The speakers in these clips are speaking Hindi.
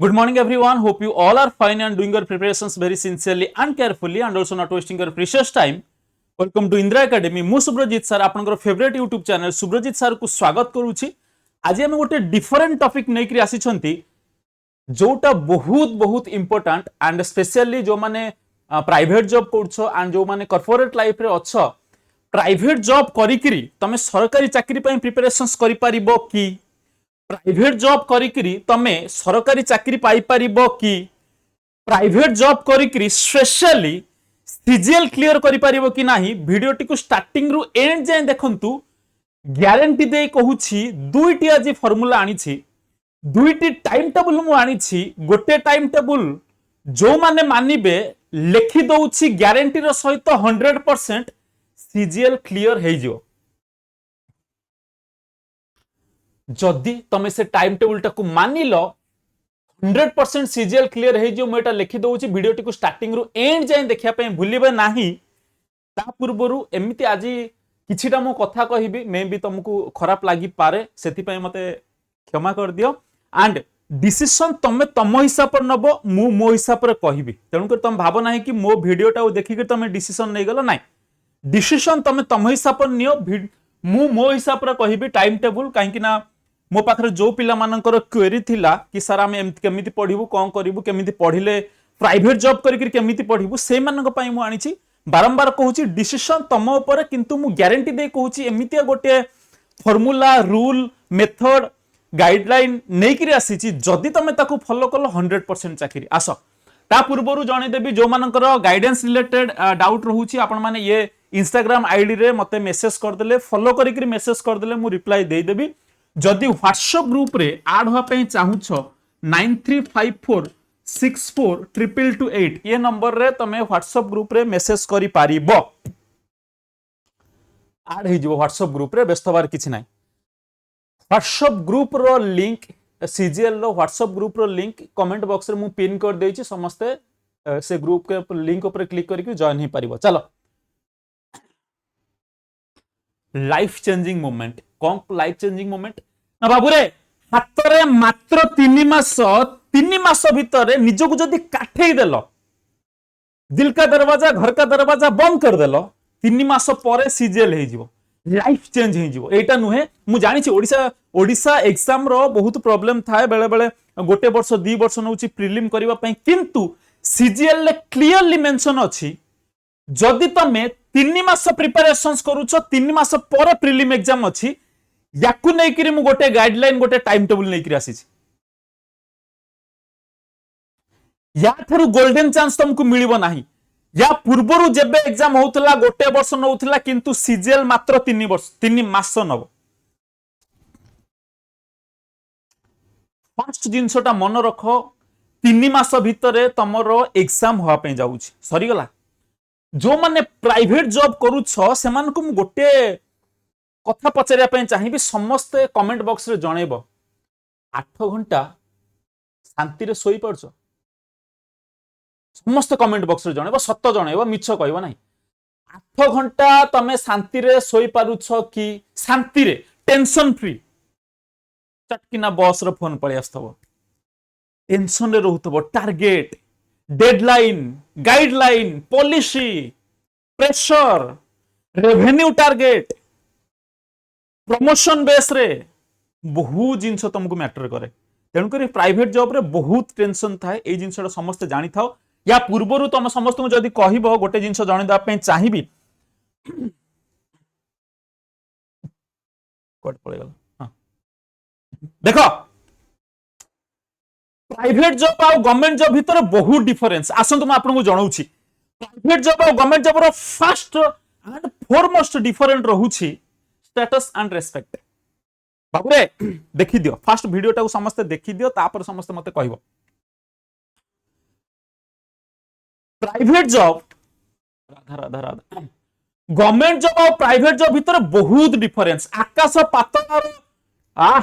Good morning, everyone. Hope you all are fine and doing your preparations very sincerely and carefully, and also not wasting your precious time. Welcome to Indra Academy. मु सुब्रजीत सर आपनकर favourite YouTube channel Subrajit sir को स्वागत करूची। आज हम गोटे डिफरेंट टॉपिक नै करी आसीछंती जोटा बहुत बहुत इंपोर्टेंट एंड स्पेशली जो माने प्राइवेट जॉब करछो एंड जो माने कॉर्पोरेट लाइफ रे अच्छो प्राइवेट जॉब करिकरी तमे सरकारी चाकरी पई प्रिपरेशंस करि परिबो की प्राइवेट जॉब करिकरी तमे सरकारी चाकरी पाई परिबो की प्राइवेट जॉब करिकरी स्पेशली सीजीएल क्लियर करि परिबो की नाही वीडियोटी को स्टार्टिंग रु एंड जाय देखंतु ग्यारंटी दे कहूची दुईटी आज फार्मूला आनी छी दुईटी टाइम टेबल मु आनी छी गोटे टाइम टेबल जो माने मानिबे लेखि दउची ग्यारंटी रो सहित 100% सीजीएल क्लियर हे जो जदि तमे से टाइम टेबल टाकू मानि लो 100% सीजीएल क्लियर हे जो मैं लिखि दउची वीडियोटी को स्टार्टिंग रु एंड जाय देखिया पे भूलिबे नाही ता पूर्वरु एमिति आजी किछिटा मो कथा कहिबी मे भी तुमको खराब लागि पारे सेति पय मते क्षमा कर दियो एंड डिसीजन तमे तम हिसाब पर नबो मु मो हिसाब पर कहिबी तेनु कर तुम भाबो नाही कि मो वीडियोटा देखि के तमे डिसीजन नै गलो नाही डिसीजन तमे तम हिसाब पर नियो मु मो हिसाब पर कहिबी टाइम टेबल काहे कि ना मो पाखरे जो पिला मानकर क्वेरी थिला कि सर आम केमिति पढ़िबू कौन करिबू केमिति पढ़िले प्राइवेट जॉब करिक केमिति पढ़िबू से मानक पई मु आनिछि बारंबार कहूची डिसीजन तम ऊपर किंतु मु ग्यारंटी दे कहूची एमितिया गोटे फार्मूला रूल मेथड गाइडलाइन नै करी आसीची जदि तमे ताकू फॉलो कलो 100% चाकरी आसो ता पूर्वरु जणे देबी जो मानकर गाइडेंस रिलेटेड डाउट रहूची आपण माने ये इंस्टाग्राम आईडी रे मते मेसेज कर देले फॉलो करिक मेसेज कर देले मु रिप्लाई दे देबी जदि व्हाट्सएप ग्रुप रे ऐड होआ पई चाहूछो 9354642228 ये नंबर रे तमे व्हाट्सएप ग्रुप रे मेसेज करि पारिबो ऐड हे जो व्हाट्सएप ग्रुप रे व्यस्त बार किछि नाही व्हाट्सएप ग्रुप रो लिंक सीजीएल रो व्हाट्सएप ग्रुप रो लिंक कमेंट बॉक्स रे मु पिन कर देछि समस्त से ग्रुप के लिंक ऊपर क्लिक करके जॉइन ही पारिबो चलो लाइफ चेंजिंग मोमेंट कौन लाइफ चेंजिंग मोमेंट ना बाबू रे हाथ रे मात्र 3 मास भितर निजको जदि काठेई देलो दिल का दरवाजा घर का दरवाजा बंद कर देलो 3 मास पर सीजीएल हे जिवो लाइफ चेंज हे जिवो एटा नुहे मु जानि छी ओडिसा एग्जाम रो बहुत प्रॉब्लम थाए बेले बेले गोटे वर्ष 2 वर्ष नउची प्रीलिम करबा पई किंतु सीजीएल ले क्लियरली मेंशन अछि जदि तमे 3 मास प्रिपरेशंस करूछ 3 मास पर प्रीलिम एग्जाम अछि याकू नै करी मु गोटे गाइडलाइन गोटे टाइम टेबल नै करी आसी या थारु गोल्डन चांस तुमको मिलिबो नाही या पूर्वरु जेबे एग्जाम होउतला गोटे वर्ष नउतला किंतु सीजीएल मात्र 3 मास नबो फर्स्ट जिंसटा मन रखो 3 मास भितरे तमरो एग्जाम होआ पे जाउछि सरी गला जो माने प्राइवेट जॉब करूछ से मान को गोटे कथा पचारिया पे चाहिए समस्त कमेंट बॉक्स रे जणेबो 8 घंटा शांति रे सोई पड़छ समस्त कमेंट बॉक्स रे जणेबो सत्य जणेबो मिछ कहबो नाही 8 घंटा तमे शांति रे सोई पारुछ कि शांति रे टेंशन फ्री चटकिना बॉस रो फोन पळे आस्तबो टेंशन रे रहउतबो target deadline guideline policy pressure revenue target promotion base रे बहुत जिंस तुमको मैटर करे तेणुक प्राइवेट जॉब रे बहुत टेंशन थाए ए जिंसटा समस्त जानी थाओ या पूर्वरु तुम समस्त को जदी कहिबो गोटे जिंस जणी दा पे चाहिबी कोड पळे गला हां देखो प्राइवेट जॉब और गवर्नमेंट जॉब भीतर बहुत डिफरेंस आसंतु मैं आपको जणाउछि प्राइवेट जॉब और गवर्नमेंट जॉब रो फर्स्ट एंड फोरमोस्ट डिफरेंट रहउछि स्टेटस एंड रेस्पेक्ट बाबू रे देखि दियो फर्स्ट वीडियोटा को समस्त देखि दियो तापर समस्त मते कहबो private job Radha Radha Radha government job और प्राइवेट जॉब भीतर बहुत डिफरेंस आकाश पाताल आ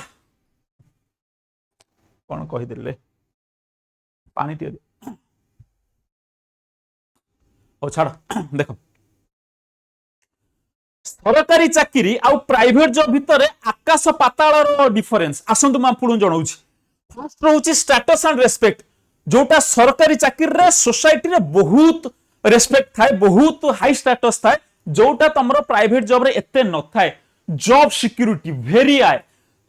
कोन कहि देले पानी टिए ओ छाड़ देखो सरकारी चाकरी आउ प्राइवेट जॉब भितर आकाश पाताल डिफरेंस आसतु मैं आपको जनाऊँ। फर्स्ट रोचे स्टेटस एंड रेस्पेक्ट, जोटा सरकारी चाकरी रे सोसाइटी रे बहुत रेस्पेक्ट थाए, बहुत हाई स्टेटस थाए, जोटा तमरो प्राइवेट जॉब रे एते न थाए। जॉब सिक्योरिटी वेरी हाई,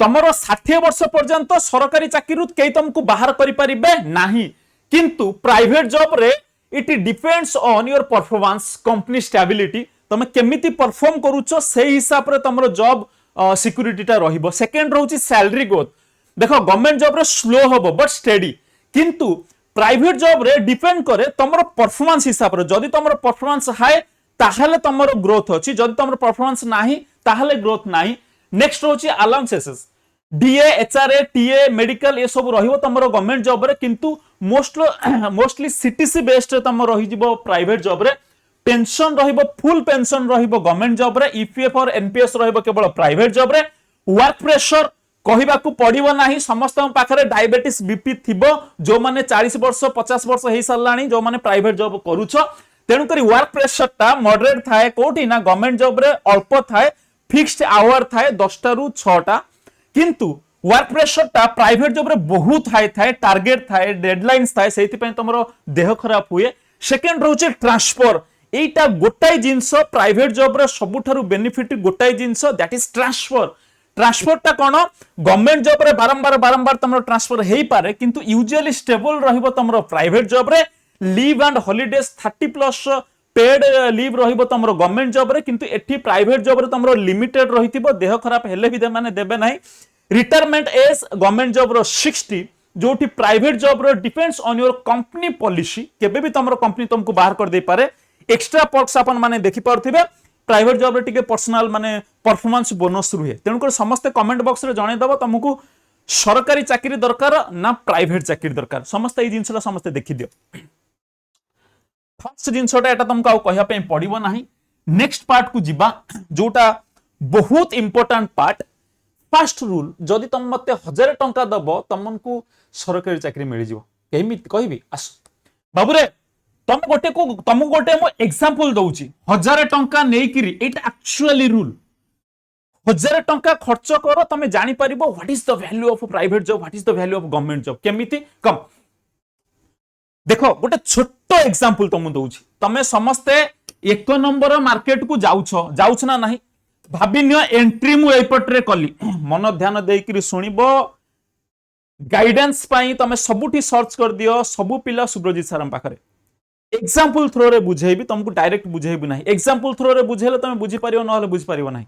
तमरो 60 वर्ष पर्यंत सरकारी चाकरी कई तुमको बाहर करि परिबे नाही, किंतु प्राइवेट जॉब रे it depends on your performance, company stability, तमे केमिति परफॉर्म करूछो से हिसाब रे तमरो जॉब सिक्योरिटीटा रहिबो। सेकंड रहउची सैलरी ग्रोथ। देखो गवर्नमेंट जॉब रे स्लो होबो बट स्टेडी, किंतु प्राइवेट जॉब रे डिपेंड करे तमरो परफॉर्मेंस हिसाब रे। जदि तमरो परफॉर्मेंस हाई ताहले तमरो ग्रोथ अछि, जदि तमरो परफॉर्मेंस नाही ताहले ग्रोथ नाही। नेक्स्ट रहउची allowances, DA, HRA, TA, medical ये सब रहिबो तमरो गवर्नमेंट जॉब रे, किंतु मोस्टली सीटीसी बेस्ड रे तमरो रहि जिवो प्राइवेट जॉब रे। पेंशन रहिबो, फुल पेंशन रहिबो गवर्नमेंट जॉब रे, ईपीएफ और एनपीएस रहिबो केवल प्राइवेट जॉब रे। वर्क प्रेशर कहबाकू पड़िबो नाही, समस्त पाखरे डायबिटीज बीपी थिबो, जो माने 40 वर्ष 50 वर्ष हे सरलाणी, जो माने प्राइवेट जॉब करूछो। तेनु करी वर्क प्रेशर ता मॉडरेट थाए, कोठी ना गवर्नमेंट जॉब रे अल्प थाए, फिक्स्ड आवर थाए 10 टा रु 6 टा, किंतु वर्क प्रेशर ता प्राइवेट जॉब रे बहुत हाई थाए, टार्गेट थाए, डेडलाइंस थाए, सेति पय तमरो देह खराब हुए। सेकंड रहउचे ट्रांसफर, एटा गोटाई जिंस प्राइवेट जॉब रे सबुठारु बेनिफिट गोटाई जिंस, दैट इज ट्रांसफर। ट्रांसफर टा कोन, गवर्नमेंट जॉब रे बारंबार बारंबार तमरो ट्रांसफर हेई पारे, किंतु यूजुअली स्टेबल रहिबो तमरो प्राइवेट जॉब रे। Leave and holidays 30+ paid leave रहिबो तमरो गवर्नमेंट जॉब रे, किंतु एठी प्राइवेट जॉब रे तमरो लिमिटेड रहितिबो, देह खराब हेले भी माने देबे नाही। रिटायरमेंट एज गवर्नमेंट जॉब रो 60, जोठी प्राइवेट जॉब रो depends on your company policy, केबे भी तमरो कंपनी तुमको बाहर कर दे पारे। एक्स्ट्रा पर्क्स अपन माने देखि पारथिबे, प्राइवेट जॉब रे टिके पर्सनल माने परफॉर्मेंस बोनस रुहे। तेणु कर समस्त कमेंट बॉक्स रे जणे दबो तुमको सरकारी चाकरी दरकार ना प्राइवेट चाकरी दरकार, समस्त ए जिंसला समस्त देखि दियो। फर्स्ट जिंसटा एटा तुमको आ कहया पे पड़िबो नाही। नेक्स्ट पार्ट को जिबा, जोटा बहुत इंपोर्टेंट पार्ट। फर्स्ट रूल, जदि तुम मते 1000 टंका दबो तुमको सरकारी चाकरी मिल जिवो, केमिति कहबी आस बाबू रे, तुमको गोटे मो एग्जांपल दउची। 1000 टंका नेकिरी, इट एक्चुअली रूल 1000 टंका खर्च करो, तमे जानि परिबो what is the value of private job, what is the value of government job, केमिति कम। देखो गोटे छोटो एग्जांपल तुम दउची, तमे समस्ते 1 नंबर मार्केट को जाउछ ना नहीं, भाबी नियो एंट्री मु एपटरे कली, मन ध्यान देइकरी सुनिबो, गाइडेंस पाई तमे सबुठी सर्च कर दियो, सबु पिला सुब्रजीत सरम पाखरे। एग्जांपल थ्रो रे बुझेबी, तुमको डायरेक्ट बुझेबी नाही, एग्जांपल थ्रो रे बुझेले तमे बुझी परियो, नहले बुझी परियो नाही।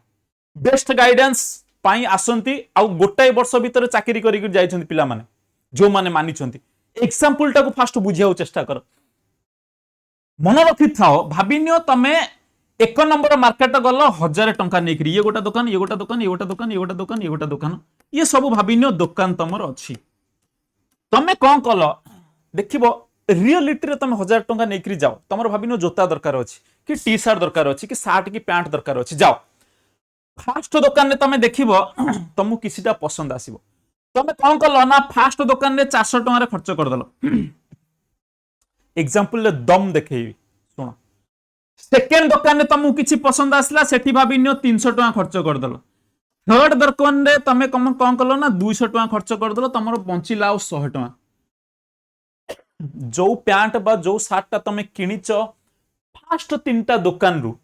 बेस्ट गाइडेंस पाई आसंती, आ गोटाई वर्ष भीतर चाकरी करी जाइछन्ती पिला माने, जो माने मानिछन्ती। एग्जांपल टाको फास्ट बुझियाउ चेष्टा कर, मन रखि थाओ। भाबी नियो तमे 1 नंबर मार्केट गल 1000 टंका नेकरी, ये गोटा दुकान, ये गोटा दुकान, ये गोटा दुकान, ये गोटा दुकान, ये गोटा दुकान, ये सब भाबी नियो दुकान तमर अछि। तमे कोन कल देखिबो, रियलिटी रे तमे 1000 टंका नेकरी जाओ, तमर भाबी नियो जोता दरकार अछि, कि टी शर्ट दरकार अछि, कि शर्ट की पैंट दरकार अछि, जाओ फास्ट दुकान रे तमे देखिबो तुमको किसिटा पसंद आसीबो। तमे कोन कल ना, फास्ट दुकान रे 400 टंका रे खर्च कर दलो। एग्जांपल ले दम देखैबी, सुनो। सेकेंड दुकान रे तुमको किछि पसंद आसला, सेठी भाबी नियो 300 टंका खर्च कर दलो। थर्ड दुकान रे तमे कोन कल ना 200 टंका खर्च कर दलो, तमरो बंचिला 100 टंका। जो पैंट बा जो शर्ट तमे किनिच फास्ट 3टा दुकान रु,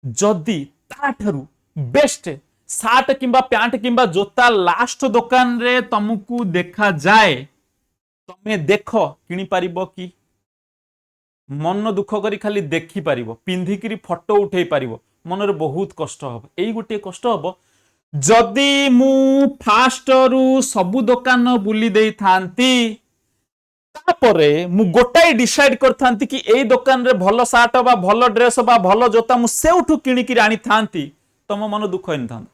जदि ताठरू बेस्ट शर्ट किंबा पैंट किंबा जोता लास्ट दुकान रे तुमको देखा जाए, तमे देखो किनी पारिबो कि मन दुख करी खाली देखि पारिबो, पिंधिकिरी फोटो उठेई पारिबो, मन रे बहुत कष्ट हबो। एई गोटे कष्ट हबो, जदि मु फास्ट रु सबु दुकान बुली देई थांती, तापरे मु गोटाई डिसाइड करथांती कि एई दुकान रे भलो शर्ट बा भलो ड्रेस बा भलो जोता मु सेउठु किणी कि राणी थांती, तम मन दुख होइन थांता।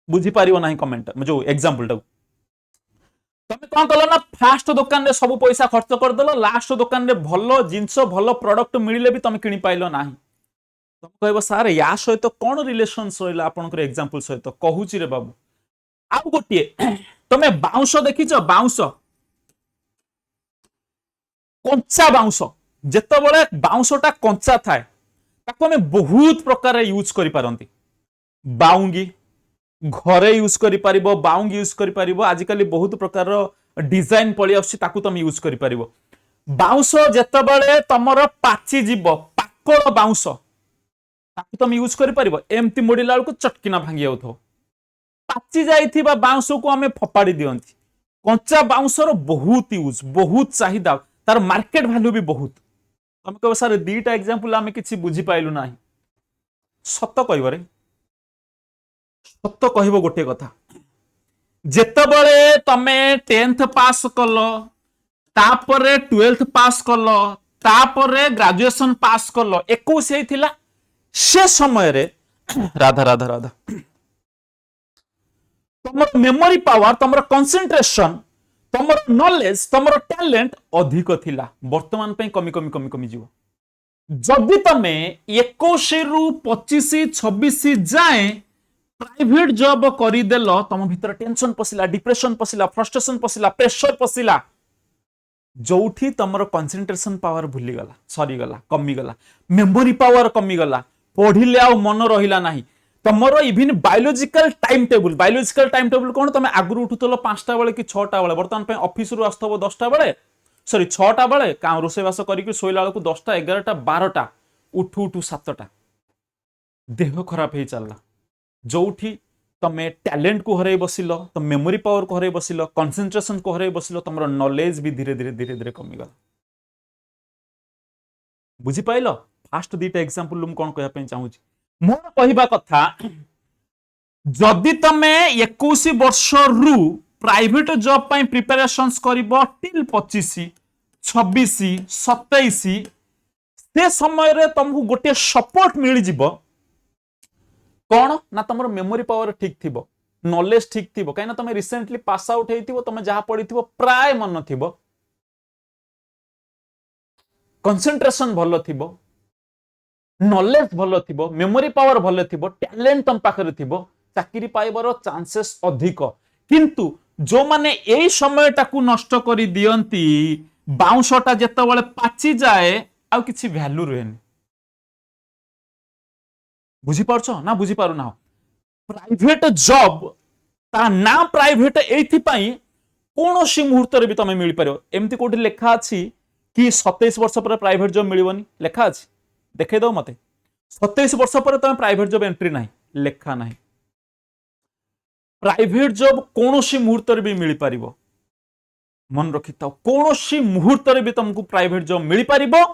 बुझी पारिबो नाही कमेंट जो एग्जांपल टा तमे कोन कलो ना, फास्ट दुकान रे सब पैसा खर्च कर दलो, लास्ट दुकान रे भलो जिंस भलो प्रोडक्ट मिलिले भी तमे किणी पाइलो नाही। तमे कहबो सर या सहित कोन रिलेशन सहिला आपनकर एग्जांपल सहित कहूची रे बाबू। आ गोटिए तमे बाउंस देखिचो, बाउंस कंचा बाउंस, जेतेबेले बाउंसटा कंचा थाए ताको हमें बहुत प्रकार यूज करि पारंती बाउंगी घरे यूज करि परिबो बाउंगी यूज करि परिबो आजिकली बहुत प्रकार डिजाइन पळी आछि ताकू तुम यूज करि परिबो बाउंस जेतेबेले तमरो पाची जीव पाकळ बाउंस ताकू तुम यूज करि परिबो एम्ति मोडिला को चटकिना भांगी जाउथो पाची जाइथिबा बाउंस को हमें फपाड़ी दियंती कंचा बाउंसर बहुत यूज बहुत चाहिदा तार मार्केट वैल्यू भी बहुत तुम कह सर दीटा एग्जांपल आमे किछि बुझी पाइलु नाही सत्य कहबो रे सत्य कहबो गोटे कथा जेतेबेले तमे 10th पास कलो तापरे 12th पास कलो तापरे ग्रेजुएशन पास कलो 21 हेथिला से समय रे राधा राधा राधा तुमर मेमोरी पावर तुमर कंसंट्रेशन तुमर नॉलेज तुमर टैलेंट अधिक थिला वर्तमान पे कमी कमी कमी कमी जीवो जदि तमे 21 रु 25 26 जाए प्राइवेट जॉब करी देलो तुम भीतर टेंशन पसिला डिप्रेशन पसिला फ्रस्ट्रेशन पसिला प्रेशर पसिला जोठी तुमर कंसंट्रेशन पावर भूली गला सरी गला कमी गला मेमोरी पावर कमी गला पढ़िले आ मन रहिला नाही तमरो इवन बायोलॉजिकल टाइम टेबल कोन तमे आगु उठुतलो 5टा बेले कि 6टा बेले वर्तमान पे ऑफिस रु आस्तबो 10टा बेले सॉरी 6टा बेले का रोसेबास करिक सोइला को 10टा 11टा 12टा उठु उठु 7टा देह खराब हे चलला जोठी तमे टैलेंट को हरै बसिलो तो मेमोरी पावर को हरै बसिलो कंसंट्रेशन को हरै बसिलो तमरो नॉलेज भी धीरे धीरे कमी गला बुझी पाइलो फास्ट दीटा एग्जांपल लुम कोन कहया पे चाहूची मोर कहिबा कथा जदि तमे 21 वर्ष रु प्राइवेट जॉब पई प्रिपरेशंस करिवो टिल 25 26 27 से समय रे तुमको गोटे सपोर्ट मिल जिवो कोन ना तमरो मेमोरी पावर ठीक थिबो नॉलेज ठीक थिबो काई ना तमे रिसेंटली पास आउट हेतिबो तमे जहा पढिथिबो प्राय मन थिबो कंसंट्रेशन भलो थिबो नॉलेज भलो थिबो मेमोरी पावर भलो थिबो टैलेंट तम पाखरे थिबो चाकरी पाइबार चांसेस अधिक किंतु जो माने एई समयटाकू नष्ट करी दियंती बाउंसटा जेतेबेले पाची जाए आ किछि वैल्यू रहेनी बुझी पारछो ना बुझी पारु ना प्राइवेट जॉब ता ना प्राइवेट एथि पई कोनोसी मुहूर्त रे भी तमे मिल पारो एमती कोठी लेखा अछि कि 27 वर्ष पर प्राइवेट जॉब मिलिबनी लेखा अछि देखे दो मते 27 वर्ष पर तमे प्राइवेट जॉब एंट्री नाही लेखा नाही प्राइवेट जॉब कोनोसी मुहूर्त रे भी मिल पारिबो मन रखिता कोनोसी मुहूर्त रे भी तुमको प्राइवेट जॉब मिल पारिबो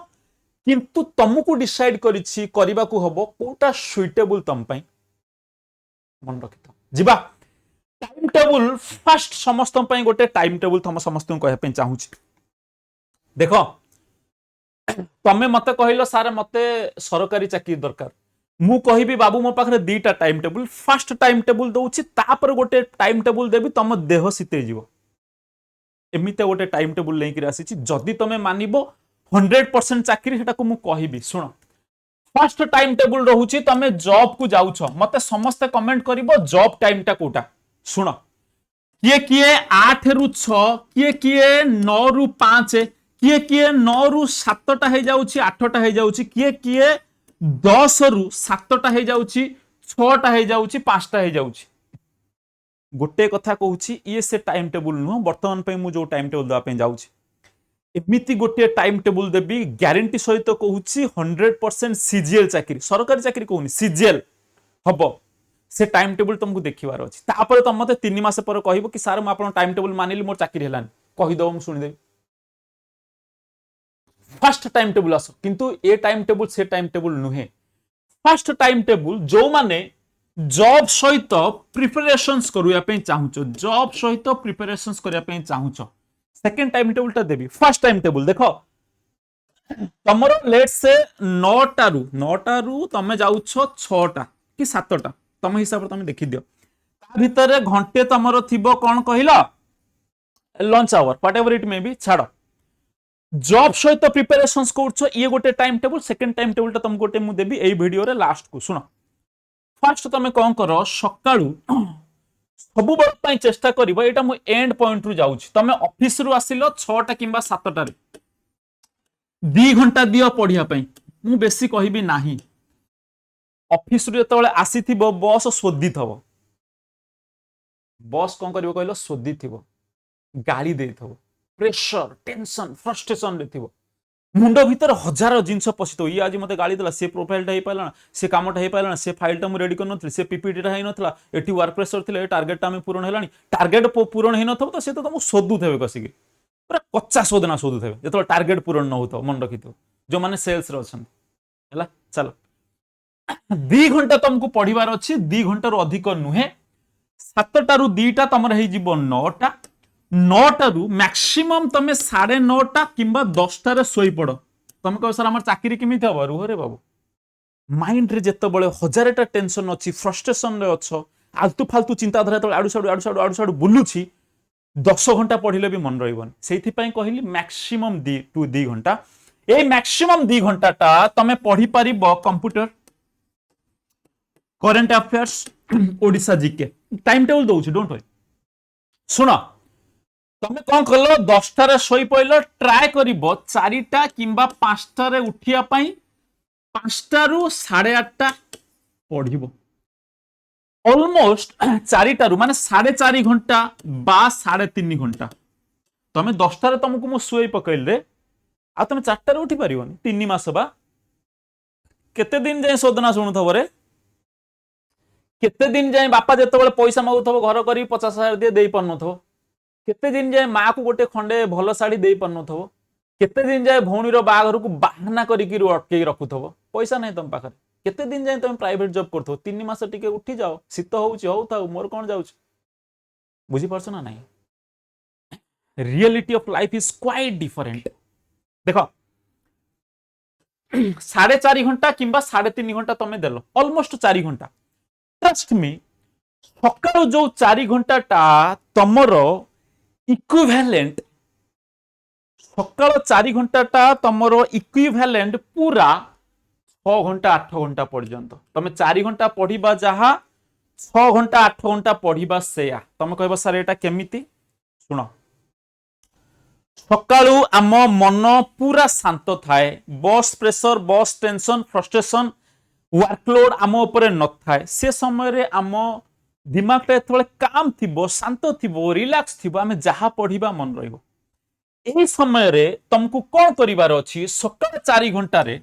किंतु तुमको डिसाइड करिछि करिबा को हबो कोटा सुइटेबल तम पई मन रखिता जिबा टाइम टेबल फर्स्ट समस्त पई गोटे टाइम टेबल तम समस्त को कहया पे चाहूछि देखो तमे मते कहिलो सारे मते सरकारी चाकरी दरकार मु कहिबी बाबू मो पाखरे दीटा time table first time table दउछि तापर गोटे टाइम टेबल देबी तम देह सीते जीवो एमिते गोटे टाइम टेबल लेकि रासिछि जदी तमे मानिबो 100% चाकरी सेटा को मु कहिबी सुनो फर्स्ट टाइम टेबल रहउछि तमे जॉब को जाउछो मते समस्त कमेंट करिवो जॉब टाइम टा कोटा सुनो किए किए 8 रु 6 किए किए 9 रु 5 किए किए 9 रु 7 टा हे जाउछि 8 टा हे जाउछि किए किए 10 रु 7 टा हे जाउछि 6 टा हे जाउछि 5 टा हे जाउछि गोटे कथा कहूछि ये से टाइम टेबल नु वर्तमान पे मु जो टाइम टेबल दा पे जाउछि एमिति गोटे टाइम टेबल देबी ग्यारंटी सहित कहूछि 100% सीजीएल चाकरी सरकारी चाकरी कहूनी सीजीएल हबो से टाइम टेबल तुमको देखिबार अछि तापर तुम मते 3 मास पर कहबो कि सर म आपन टाइम टेबल मानिली मोर चाकरी हेलान कहि दो हम सुनि देबी फर्स्ट टाइम टेबल आसो किंतु ए टाइम टेबल से टाइम टेबल नुहे फर्स्ट टाइम टेबल जो माने जॉब सहित प्रिपरेशंस करिया पे चाहूचो जॉब सहित प्रिपरेशंस करिया पे चाहूचो सेकंड टाइम टेबल टा देबी फर्स्ट टाइम टेबल देखो तमरो लेट से 9टा रु तमे जाउछो 6टा कि 7टा तम हिसाब तमे देखि दियो ता भितरे घंटे तमरो थिबो कोन कहिला lunch hour whatever it may be छाड़ो जॉब सहित प्रिपरेशंस करछो ये गोटे time table second time table ता तुम गोटे मु देबी एई वीडियो रे लास्ट को सुनो फर्स्ट तमे कोन करो सकाळू सबु बड़ पई चेष्टा करिवो एटा मु एंड पॉइंट रु जाउछि तमे ऑफिस रु आसिलो 6टा किंबा 7टा रे 2 घंटा दियो पढिया पई मु बेसी कहिबी नाही ऑफिस रू जेतबेले आसीथिबो बॉस शोधिथबो बॉस कोन करिवो कहलो शोधिथिबो गाली देइथबो प्रेशर टेंशन फ्रस्ट्रेशन रे थिबो मुंड भीतर हजार जिनस पशितो ये आज मते गाली देला से प्रोफाइलटा हे पाइला से कामटा हे पाइला से फाइलटा मु रेडी कर नथि से पीपीटीटा हे नथला एठी वर्क प्रेशर थिले टारगेटटा हम पूर्ण हेलानी टारगेट पूर्ण हे नथबो तो से तो तुम सोधु थेबे कसिके पूरा कच्चा सोधना सोधु थेबे जेतो टारगेट पूर्ण न होतो मन रखितो जो माने सेल्स रे अछन हला चलो 2 घंटा तुमको पढिबार अछि 2 घंटा रु अधिक नुहे 7टा रु 2टा तमर हे जीवो 9टा 9टा रु मैक्सिमम तमे 9:30 किंबा 10टा रे सोई पड़ो तमे कह सर हमर चाकरी केमिति हबो रुह रे बाबू माइंड रे जेते बळे हजारटा टेंशन अछि फ्रस्ट्रेशन रे अछो आलतू फालतू चिंता धारा तो आडू साडू बुलुछि 10 घंटा पढिले भी मन रहिबन सेथि पई कहिली मैक्सिमम 2 घंटा ए मैक्सिमम 2 घंटाटा तमे पढि परिबो computer current affairs Odisha GK time table दउछि डोंट वरी सुनो तमे कौन कल 10टा रे सोई पइलो ट्राई करिवो 4टा किंबा 5टा रे उठिया पई 5टा रु 8:30 पढिबो ऑलमोस्ट 4टा रु माने 4.5 घंटा बा 3.5 घंटा तमे 10टा रे तुमको मु सोई पकइल रे आ तमे 4टा रे उठी परिबोनी 3 मास बा केते दिन जाय सोदना सुनुथबो रे केते दिन जाय बापा जेते बेले पैसा मागुथबो घर करी 50,000 दे देई पन्नथबो केते दिन जाए माँ को गोटे खंडे भल शाढ़ी दे पारनथबो केते दिन जाए भौणी रो बाघर को बाहाना करिकि अटके रखुथबो पैसा नहीं तुम पाखरे केते दिन जाए तुम प्राइवेट जॉब करथो 3 मास टिके उठी जाओ शीत होउची हो थाउ मोर कोन जाउची बुझी परछ ना नहीं reality of life is quite different देखो 4.5 घंटा किंबा 3.5 घंटा तमे देलो ऑलमोस्ट 4 घंटा ट्रस्ट मी सकाळ जो 4 घंटा टा तमरो इक्विवेलेंट सकाळ 4 घंटा टा तमरो इक्विवेलेंट पूरा 6 घंटा 8 घंटा पर्यंत तमे 4 घंटा पढिबा जहा 6 घंटा 8 घंटा पढिबा सेया तमे कहबो सर एटा केमिति सुनो सकाळू आम मन पूरा शांत थाए boss pressure boss tension frustration workload आम ऊपर न थाए से समय रे आम दिमाग टा एतबेले काम थिबो शांत थिबो रिलैक्स थिबो आमे जहा पढिबा मन रहिबो एही समय रे तुमको कोन करिवार अछि सकाळ 4 घंटा रे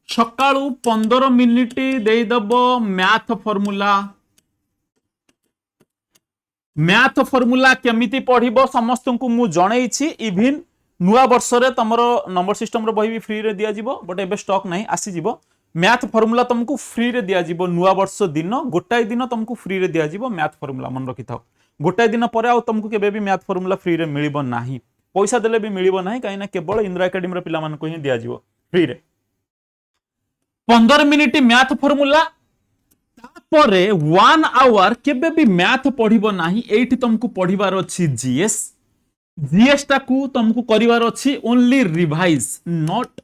सकाळू 15 मिनिट देई दबो मैथ फॉर्मूला केमिति पढिबो समस्त को मु जणैछि इवन नुआ वर्ष रे तमरो नंबर सिस्टम रो बही भी फ्री रे दिया जिवो बट एबे स्टॉक नहीं आसी जिवो मैथ फॉर्मूला तुमको फ्री रे दिया जिवो नुआ वर्ष दिन गोटाई दिन तुमको फ्री रे दिया जिवो मैथ फॉर्मूला मन रखि थाओ गोटाई दिन पर आ तुमको केबे भी मैथ फॉर्मूला फ्री रे मिलिबो नाही पैसा देले भी मिलिबो नाही काई ना केवल इंदिरा एकेडमी रो पिला मान को ही दिया जिवो फ्री रे 15 मिनिट मैथ फॉर्मूला तापरे 1 आवर केबे भी मैथ पढिबो नाही एठी तुमको पढिबार अछि जीएस टाकू तुमको करिवार अछि ओनली रिवाइज नॉट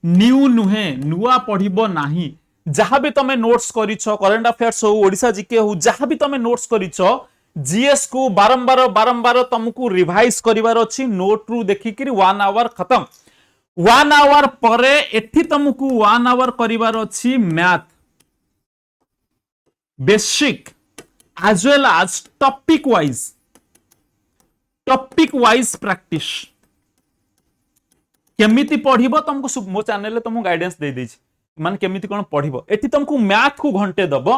न्यू नुहे नुआ पढिबो नाही जहां भी तमे नोट्स करिछो करंट अफेयर्स हो ओडिसा जीके हो जहां भी तमे नोट्स करिछो जीएस को बारंबार तुमको रिवाइज करिवार अछि नोट रु देखि कि 1 आवर खत्म 1 आवर परे एठी तुमको 1 आवर करिवार अछि math basic as well as topic wise practice केमिति पढिबो तुमको मो चैनल ले तुमको गाइडेंस दे देछि मान केमिति कोन पढिबो एठी तुमको मैथ को घंटे दबो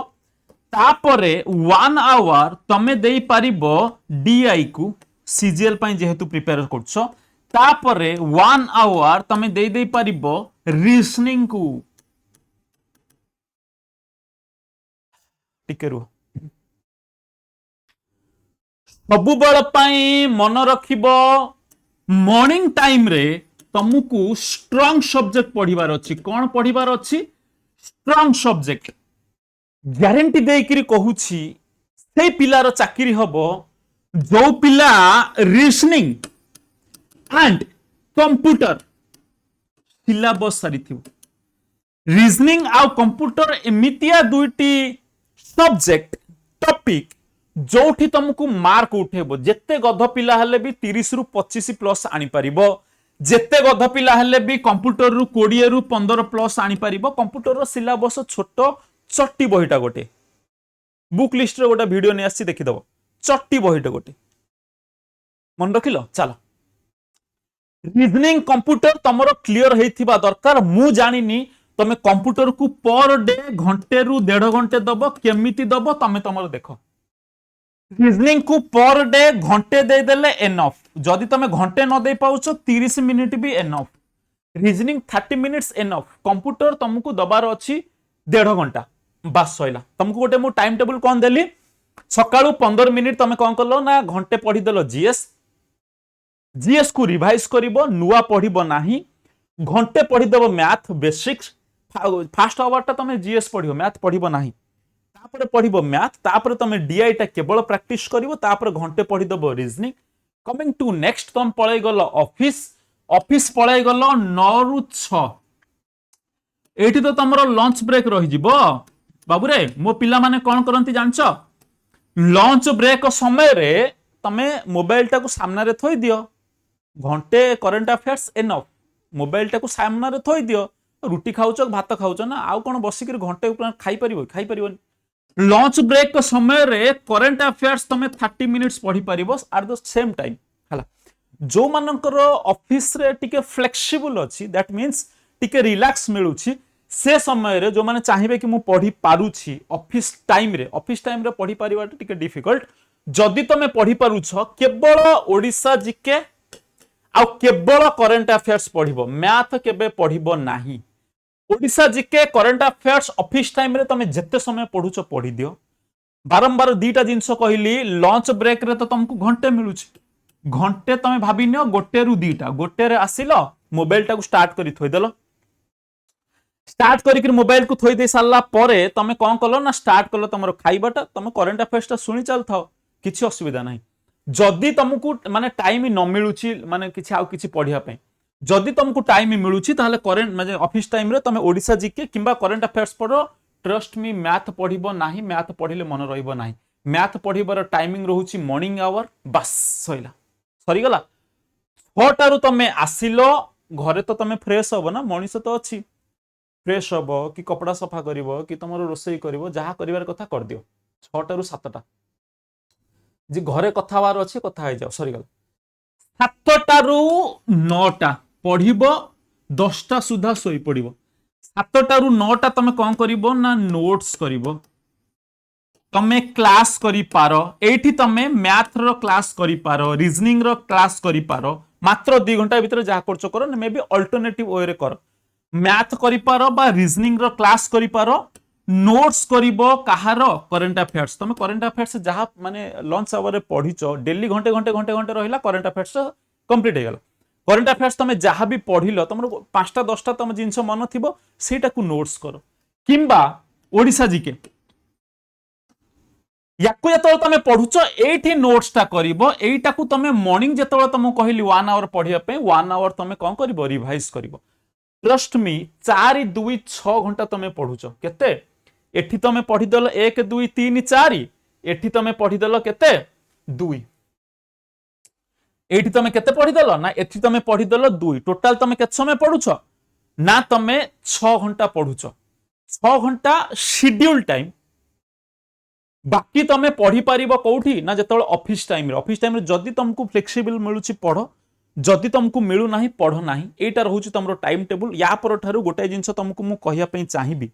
तापरे 1 आवर तमे देई पारिबो डीआई को सीजीएल पई जेहेतु प्रिपेयर करछो तापरे 1 आवर तमे देई पारिबो रीजनिंग को टिके रुह सबु बळ पई मन रखिबो मॉर्निंग टाइम रे तुमको स्ट्रांग सब्जेक्ट पढिबार अछि कोन पढिबार अछि स्ट्रांग सब्जेक्ट गारंटी देकरी कहूछि से पिलार चाकरी हबो जो पिला रीजनिंग एंड कंप्यूटर सिलेबस सारिथिबो रीजनिंग आ कंप्यूटर एमितिया दुईटी सब्जेक्ट टॉपिक जोठी तुमको मार्क उठेबो जेते गध पिला हले भी 30 रु 25 प्लस आनी परिबो जेते गध पिला हेले भी कंप्यूटर रु 20 रु 15 प्लस आनी परिबो। कंप्यूटर रो सिलेबस छोट चट्टी बहीटा गोटे बुक लिस्ट रे गोटे वीडियो नै आसी देखि दबो चट्टी बहीटा गोटे मन रखिलो। चलो रीजनिंग कंप्यूटर तमरो क्लियर हेइथिबा दरकार। मु जानिनी तमे कंप्यूटर को पर डे घंटे रु 1.5 घंटे दबो केमिति दबो तमे तमरो देखो। रीजनिंग को पर डे घंटे दे देले एनफ। जदि तमे घंटे न दे पाउछो 30 मिनिट भी enough. Reasoning 30 minutes enough. Computer तुमको दबार अछि 1.5 घंटा बस सइला। तुमको गोटे मु टाइम टेबल कोन देली सकाळू 15 मिनिट तमे कोन करलो ना घंटे पढी देलो जीएस। जीएस को रिवाइज करिवो नुवा पढिबो नाही। घंटे पढी देबो मैथ बेसिक्स। फास्ट आवर ता तमे जीएस पढिबो मैथ पढिबो नाही। तापर पढिबो मैथ तापर तमे डीआई ता केवल प्रैक्टिस करिवो तापर घंटे पढी देबो रीजनिंग। कमिंग टू नेक्स्ट तुम पळै गलो ऑफिस। ऑफिस पळै गलो 9 रु 6। एठी तो तमरो लंच ब्रेक रहि जिवो बाबू रे। मो पिला माने कोन करंती जानछो लंच ब्रेक समय रे तमे मोबाइल टा को सामने रे थोई दियो। घंटे करंट अफेयर्स एनफ। मोबाइल टा को सामने रे थोई दियो। रुटी खाउचो भात खाउचो ना आउ कोन बसिक घंटे खाई परिबोनी। लंच ब्रेक समय रे करंट अफेयर्स तमे 30 मिनिट्स पढ़ी परिबो एट द सेम टाइम हला। जो मानकर ऑफिस रे टिके फ्लेक्सिबल अछि दैट मींस टिके रिलैक्स मिलुछि से समय रे जो माने चाहिबे कि मु पढ़ी पारुछि ऑफिस टाइम रे पढ़ी परिबा टिके डिफिकल्ट। जदि तमे पढ़ी पारुछ केवल ओडिसा जीके आ केवल करंट अफेयर्स पढ़िबो मैथ केबे पढ़िबो नाही। Odisha GK current affairs office time रे तमे जेते समय पढुछ पढ़ी दियो। बारंबार दीटा जिंस कहली लंच ब्रेक रे तो तुमको घंटे मिलुछि। घंटे तमे भाबी नियो गोटे रु दीटा गोटे रे आसिलो मोबाइल टा को स्टार्ट करी थोई देलो। स्टार्ट करी कि मोबाइल को थोई दे सारला परे तमे कोन कलो ना स्टार्ट कलो तमरो खाइबाटा तमे करंट अफेयर्स ता सुनी चल थाओ किछि असुविधा नाही। जदि तुमको माने टाइम न मिलुछि माने किछि आउ किछि पढिया पे जदि तुमको टाइम मिलुछि ताहले करंट माने ऑफिस टाइम रे तमे ओडिसा जीके किंबा करंट अफेयर्स पढो। ट्रस्ट मी मैथ पढिबो नाही। मैथ पढिले मन रहिबो नाही। मैथ पढिबार टाइमिंग रहउछि मॉर्निंग आवर बस सइला सरी गला। 6 टारु तमे आसिलो घरे तो तमे फ्रेश होबो ना मनीष तो अछि फ्रेश होबो कि कपड़ा सफा करिवो कि तमरो रोसई करिवो जहा करिवार कथा कर दियो। 6 टारु 7 टा जे घरे कथा बार अछि कथा हो जाओ सरी गला। 7 टारु 9 टा पढिबो 10 टा सुधा सोई पडिबो। 7 टारु 9 टा तमे कोन करिवो ना नोट्स करिवो। तमे क्लास करी पारो एठी तमे मैथ रो क्लास करी पारो रीजनिंग रो क्लास करी पारो मात्र 2 घंटा भीतर जहा करचो करो मे बी अल्टरनेटिव वे रे करो। मैथ करी पारो बा रीजनिंग रो क्लास करी पारो। नोट्स करिवो कहारो करंट अफेयर्स तमे करंट अफेयर्स जहा माने लंच आवर रे पढिचो डेली घंटे रहिला करंट अफेयर्स कंप्लीट हे गेला। करंट अफेयर्स तमे जहा भी पढिलो तमरो 5टा 10टा तम जिंस मन थिबो सेटा को नोट्स करो किंबा ओडिसा जीके याकु जतळ तमे पढुचो एठी नोट्स टा करिवो। एटा को तमे मॉर्निंग जतळ तम कहली 1 आवर पढिया पे 1 आवर तमे कोन करिवो रिवाइज करिवो। ट्रस्ट मी 4 2 6 घंटा तमे पढुचो केते एठी तमे पढी देलो 1 2 3 4 एठी तमे पढी देलो केते 2 एठी तमे केते पढी देलो ना एठी तमे पढी देलो 2 टोटल तमे केते समय पढुचो ना तमे 6 घंटा पढुचो। 6 घंटा शेड्यूल टाइम बाकी तमे पढ़ी पारिबो कोठी ना जतळ ऑफिस टाइम रे जदी तुमको फ्लेक्सिबल मिलुची पढो जदी तुमको मिलु नाही पढो नाही। एटा रहउची तमरो टाइम टेबल। या पर ठारू गोटे जिंस तुमको मु कहिया पई चाहिबी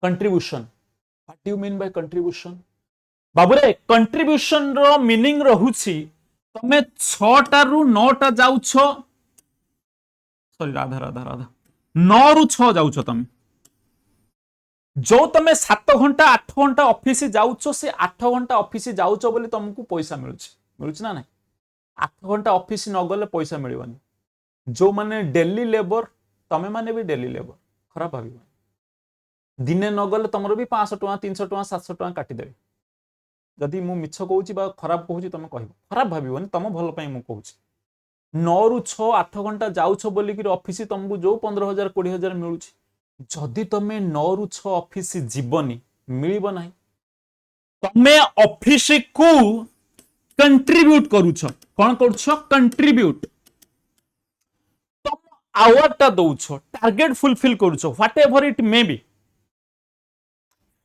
contribution. What do you mean by contribution बाबूरे। कंट्रीब्यूशन रो मीनिंग रहउची तमे 6 टारू 9 टा जाउछो सॉरी राधा राधा राधा 9 रु 6 जाउछो तमे जो तमे 7 घंटा 8 घंटा ऑफिस जाउछो से 8 घंटा ऑफिस जाउछो बोली तुमको पैसा मिलुची ना नहीं। 8 घंटा ऑफिस न गले पैसा मिलबनी। जो माने डेली लेबर तमे माने भी डेली लेबर खराब भाबिबो दिने न गले तमरो भी 500 टका 300 टका 700 टका काटी देबे। जदि मु मिछ कहूची बा खराब कहूची तमे कहबो खराब भाबिबोनी तम भल पई मु कहूची। 9 रु 6 8 घंटा जाउछो बोली कि ऑफिस तुमको जो 15,000 20,000 मिलुची जदि तमे 9 रु 6 ऑफिस जीवनी मिलिबो नाही तमे ऑफिस को कंट्रीब्यूट करूछ कोन करूछ कंट्रीब्यूट तुम आवर टा दउछ टारगेट फुलफिल करूछ whatever it may be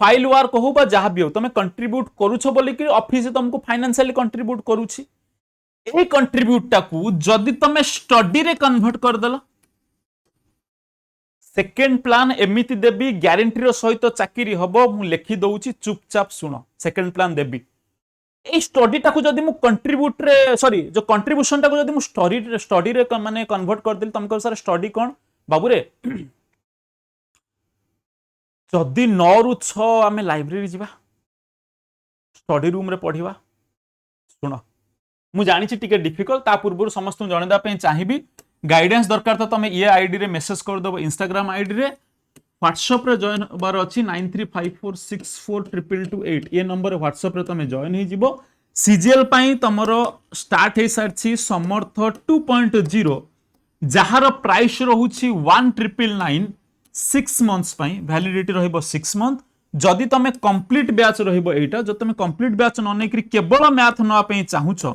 file work हो बा जहां भी हो तुम कंट्रीब्यूट करूछ बोली कि ऑफिस तुमको फाइनेंशियली कंट्रीब्यूट करूछि ए कंट्रीब्यूट टाकू जदि तुम स्टडी रे कन्वर्ट कर देला सेकेंड प्लान एमिति देबी ग्यारंटी रो सहित चाकरी हबो मु लिखि दउछि चुपचाप सुनो सेकेंड प्लान देबी ए स्टडी टाकू जदि मु कंट्रीब्यूट रे सॉरी जो कंट्रीब्यूशन टाकू जदि मु स्टडी रे माने कन्वर्ट कर देली तुमको सर स्टडी कोन बाबू रे जदि 9 रु 6 आमे लाइब्रेरी जीवा स्टडी रूम रे पढ़िवा सुनो मु जानि छि टिके डिफिकल्ट ता पूर्व समस्त जणेदा पे चाहिबी गाइडेंस दरकार तो तुम ये आईडी रे मेसेज कर दबो इंस्टाग्राम आईडी रे व्हाट्सएप रे जॉइन बार अछि 9354642228 ये नंबर व्हाट्सएप रे तुम जॉइन ही जिवो सीजीएल पई तमरो स्टार्ट हे सारछि समर्थ 2.0 जहार प्राइस रहुछि 1999 6 मंथ्स पई वैलिडिटी रहइबो 6 मंथ जदि तुम कंप्लीट बैच रहइबो एटा जो तुम कंप्लीट बैच न नै करी केवल मैथ नवा पई चाहुछो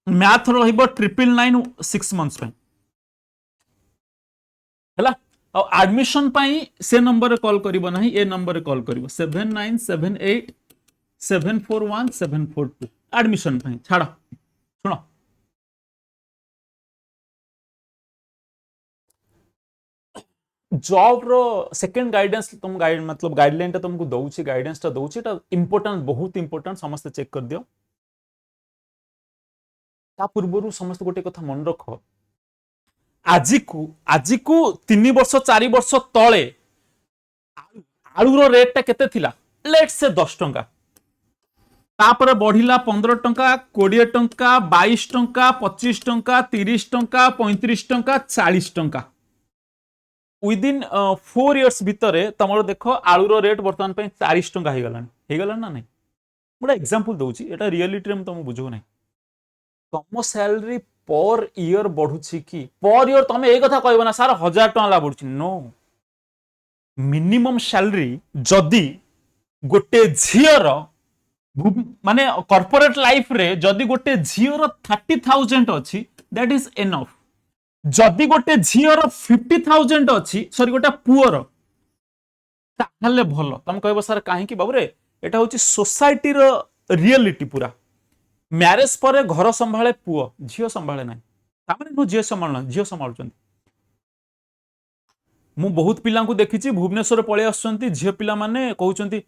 मैथ रहिबो 999 6 मंथ्स पई हला और एडमिशन पाई से नंबर रे कॉल करिवो नाही ए नंबर रे कॉल करिवो 7978741742 एडमिशन पाई छाड़ सुनो जॉब रो सेकंड गाइडेंस तुम गाइड मतलब गाइडलाइन तुमको दउछि गाइडेंस ता दउछि ता इंपोर्टेंट बहुत इंपोर्टेंट समस्त चेक कर दियो ता पूर्वरु समस्त गोटे कथा मन रख आज को 3 वर्ष 4 वर्ष तले आलू रो रेट टा केते थिला लेट्स से 10 टंका तापर बढ़िला 15 टंका 20 टंका 22 टंका 25 टंका 30 टंका 35 टंका 40 टंका विदिन 4 इयर्स भितरे तमरो देखो आलू रो रेट वर्तमान पे 40 टंका हे गलान ना नहीं गोटे एग्जांपल दउची एटा रियलिटी रे तुम बुझो नहीं तुम सैलरी पर ईयर बढ़ुची कि पर ईयर तुम ए कथा कहबो ना सर 1000 टका ला बढ़ुची नो मिनिमम सैलरी जदी गोटे झियर माने कॉर्पोरेट लाइफ रे जदी गोटे झियर 30,000 अछि दैट इज एनफ जदी गोटे झियर 50,000 अछि सॉरी गोटे पुअर ताहले भलो तुम कहबो सर काहे कि बाबू रे एटा होची सोसाइटी रो रियलिटी पूरा मैरेज पर घर संभाळे पुओ झियो संभाळे नाही तामाने नो झियो संभाळना झियो संभाळचंती मु बहुत पिला को देखिछि भुवनेश्वर पळे आछंती झियो पिला माने कहउचंती